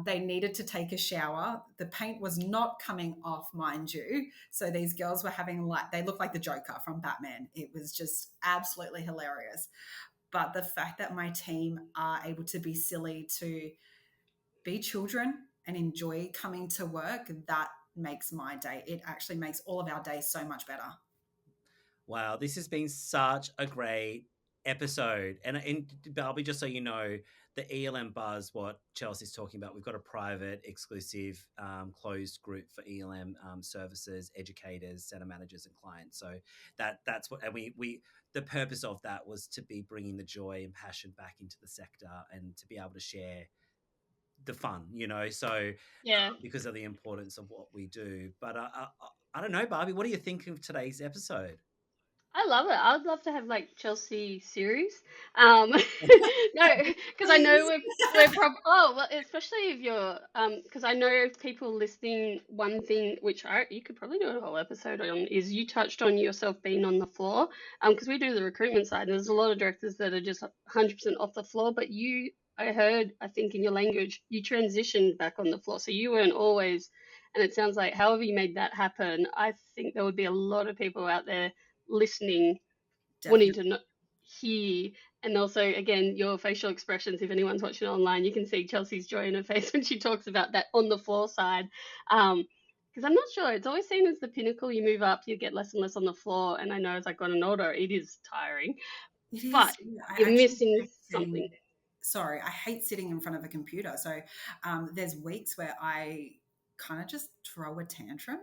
Speaker 3: They needed to take a shower. The paint was not coming off, mind you. So these girls were having, like, they looked like the Joker from Batman. It was just absolutely hilarious. But the fact that my team are able to be silly, to be children and enjoy coming to work, that makes my day. It actually makes all of our days so much better.
Speaker 1: Wow, this has been such a great episode. And Barbie, just so you know, the ELM Buzz, what Chelsea's talking about, we've got a private, exclusive, closed group for ELM services, educators, center managers, and clients. So that's what, and we the purpose of that was to be bringing the joy and passion back into the sector and to be able to share the fun, So
Speaker 2: Yeah,
Speaker 1: because of the importance of what we do. But I don't know, Barbie, what do you think of today's episode?
Speaker 2: I love it. I'd love to have like Chelsea series. No, because I know
Speaker 3: Please.
Speaker 2: we're oh well, especially if you're because I know if people listening, one thing which you could probably do a whole episode on is you touched on yourself being on the floor. Because we do the recruitment side, and there's a lot of directors that are just 100% off the floor, but I heard, I think in your language, you transitioned back on the floor, so you weren't always. And it sounds like however you made that happen, I think there would be a lot of people out there listening, wanting
Speaker 3: Definitely.
Speaker 2: to hear, and also again your facial expressions. If anyone's watching online, you can see Chelsea's joy in her face when she talks about that on the floor side. Because I'm not sure, it's always seen as the pinnacle. You move up, you get less and less on the floor, and I know as I've gotten older, it is tiring,
Speaker 3: It
Speaker 2: but
Speaker 3: is. I
Speaker 2: you're
Speaker 3: actually
Speaker 2: missing
Speaker 3: hate
Speaker 2: something.
Speaker 3: sitting. Sorry, I hate sitting in front of a computer. So there's weeks where I kind of just throw a tantrum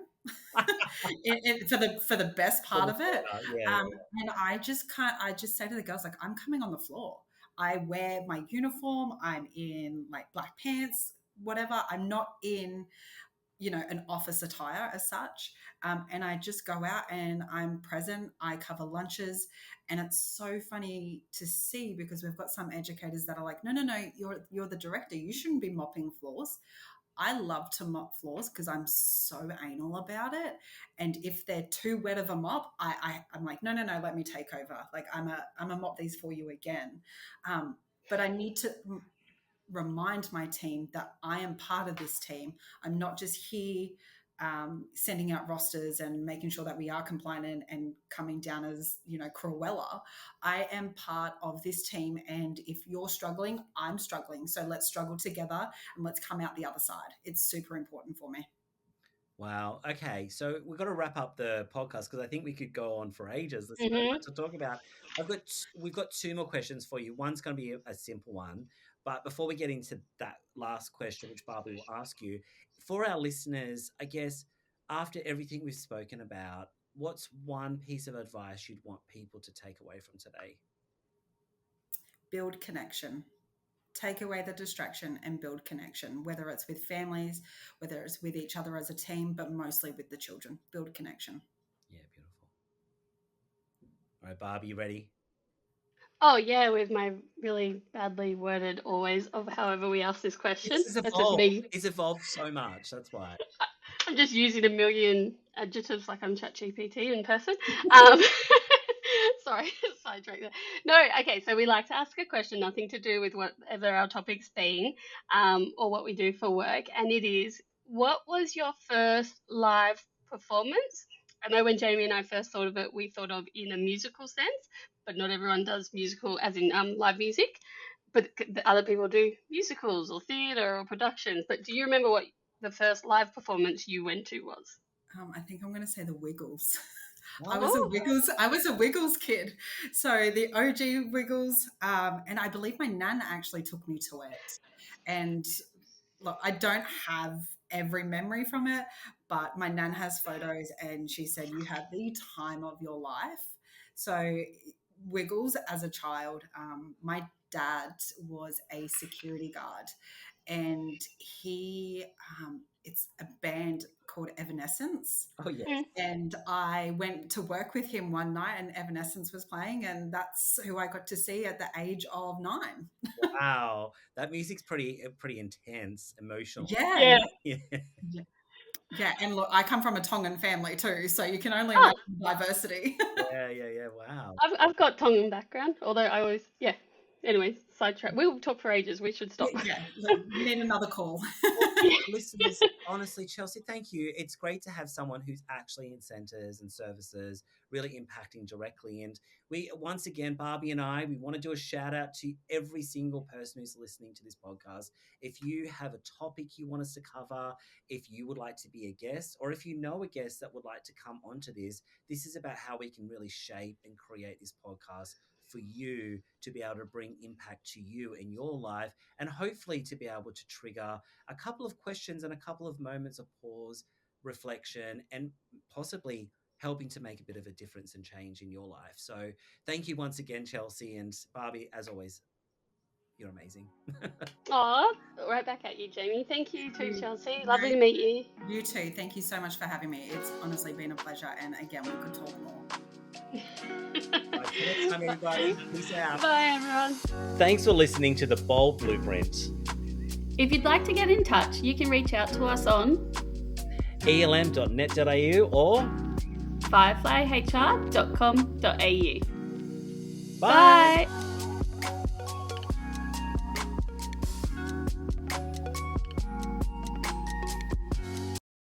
Speaker 3: for the best part of it.
Speaker 1: Yeah,
Speaker 3: Um, and I just can't. I just say to the girls, like, I'm coming on the floor. I wear my uniform. I'm in like black pants, whatever. I'm not in an office attire as such. And I just go out and I'm present. I cover lunches. And it's so funny to see because we've got some educators that are like, no, you're the director. You shouldn't be mopping floors. I love to mop floors because I'm so anal about it. And if they're too wet of a mop, I'm like, no, let me take over. Like I'm a mop these for you again. But I need to remind my team that I am part of this team. I'm not just here sending out rosters and making sure that we are compliant and coming down as, Cruella. I am part of this team. And if you're struggling, I'm struggling. So let's struggle together and let's come out the other side. It's super important for me.
Speaker 1: Wow. Okay, so we've got to wrap up the podcast because I think we could go on for ages. There's so
Speaker 2: Mm-hmm.
Speaker 1: much to talk about. We've got two more questions for you. One's going to be a simple one, but before we get into that last question, which Barbie will ask you, for our listeners, I guess, after everything we've spoken about, what's one piece of advice you'd want people to take away from today?
Speaker 3: Build connection. Take away the distraction and build connection, whether it's with families, whether it's with each other as a team, but mostly with the children. Build connection.
Speaker 1: Yeah, beautiful. All right, Barbie, you ready?
Speaker 2: Oh yeah, with my really badly worded always of however we ask this question.
Speaker 1: This is
Speaker 2: That's just
Speaker 1: evolved.
Speaker 2: me.
Speaker 1: It's evolved so much. That's why.
Speaker 2: I'm just using a million adjectives like I'm ChatGPT in person. Um, sorry, sidetrack there. No, okay, so we like to ask a question, nothing to do with whatever our topic's been, or what we do for work. And it is, what was your first live performance? I know when Jamie and I first thought of it, we thought of in a musical sense, but not everyone does musical as in live music. But the other people do musicals or theatre or productions. But do you remember what the first live performance you went to was?
Speaker 3: I think I'm going to say the Wiggles. I
Speaker 2: Oh.
Speaker 3: was a Wiggles kid. So the OG Wiggles, and I believe my nan actually took me to it. And look, I don't have every memory from it, but my nan has photos, and she said you had the time of your life. So Wiggles as a child, my dad was a security guard, and it's a band called Evanescence.
Speaker 1: Oh, yes.
Speaker 2: Mm.
Speaker 3: And I went to work with him one night, and Evanescence was playing, and that's who I got to see at the age of 9.
Speaker 1: Wow. That music's pretty intense, emotional.
Speaker 3: Yeah,
Speaker 2: Yeah.
Speaker 1: Yeah.
Speaker 3: yeah, yeah. And look, I come from a Tongan family too, so you can only
Speaker 2: Ah,
Speaker 3: imagine the diversity.
Speaker 1: Yeah. Wow.
Speaker 2: I've got Tongan background, although I always, yeah. Anyway, sidetrack. We'll talk for ages. We should stop.
Speaker 3: Yeah, look, we need another call.
Speaker 1: Well,
Speaker 2: Yeah.
Speaker 1: listeners, honestly, Chelsea, thank you. It's great to have someone who's actually in centres and services, really impacting directly. And we, once again, Barbie and I, we want to do a shout out to every single person who's listening to this podcast. If you have a topic you want us to cover, if you would like to be a guest, or if you know a guest that would like to come onto this is about how we can really shape and create this podcast for you to be able to bring impact to you in your life, and hopefully to be able to trigger a couple of questions and a couple of moments of pause, reflection, and possibly helping to make a bit of a difference and change in your life. So thank you once again, Chelsea, and Barbie, as always, you're amazing.
Speaker 2: Aw, right back at you, Jamie. Thank you too,
Speaker 3: You,
Speaker 2: Chelsea.
Speaker 3: no,
Speaker 2: Lovely to meet you.
Speaker 3: you too. Thank you so much for having me. It's honestly been a pleasure. And again, we could talk more.
Speaker 1: Right, till next time, everybody. Peace out.
Speaker 2: Bye, everyone.
Speaker 1: Thanks for listening to The Bold Blueprint.
Speaker 2: If you'd like to get in touch, you can reach out to us on
Speaker 1: elm.net.au or
Speaker 2: fireflyhr.com.au.
Speaker 1: bye.
Speaker 2: Bye.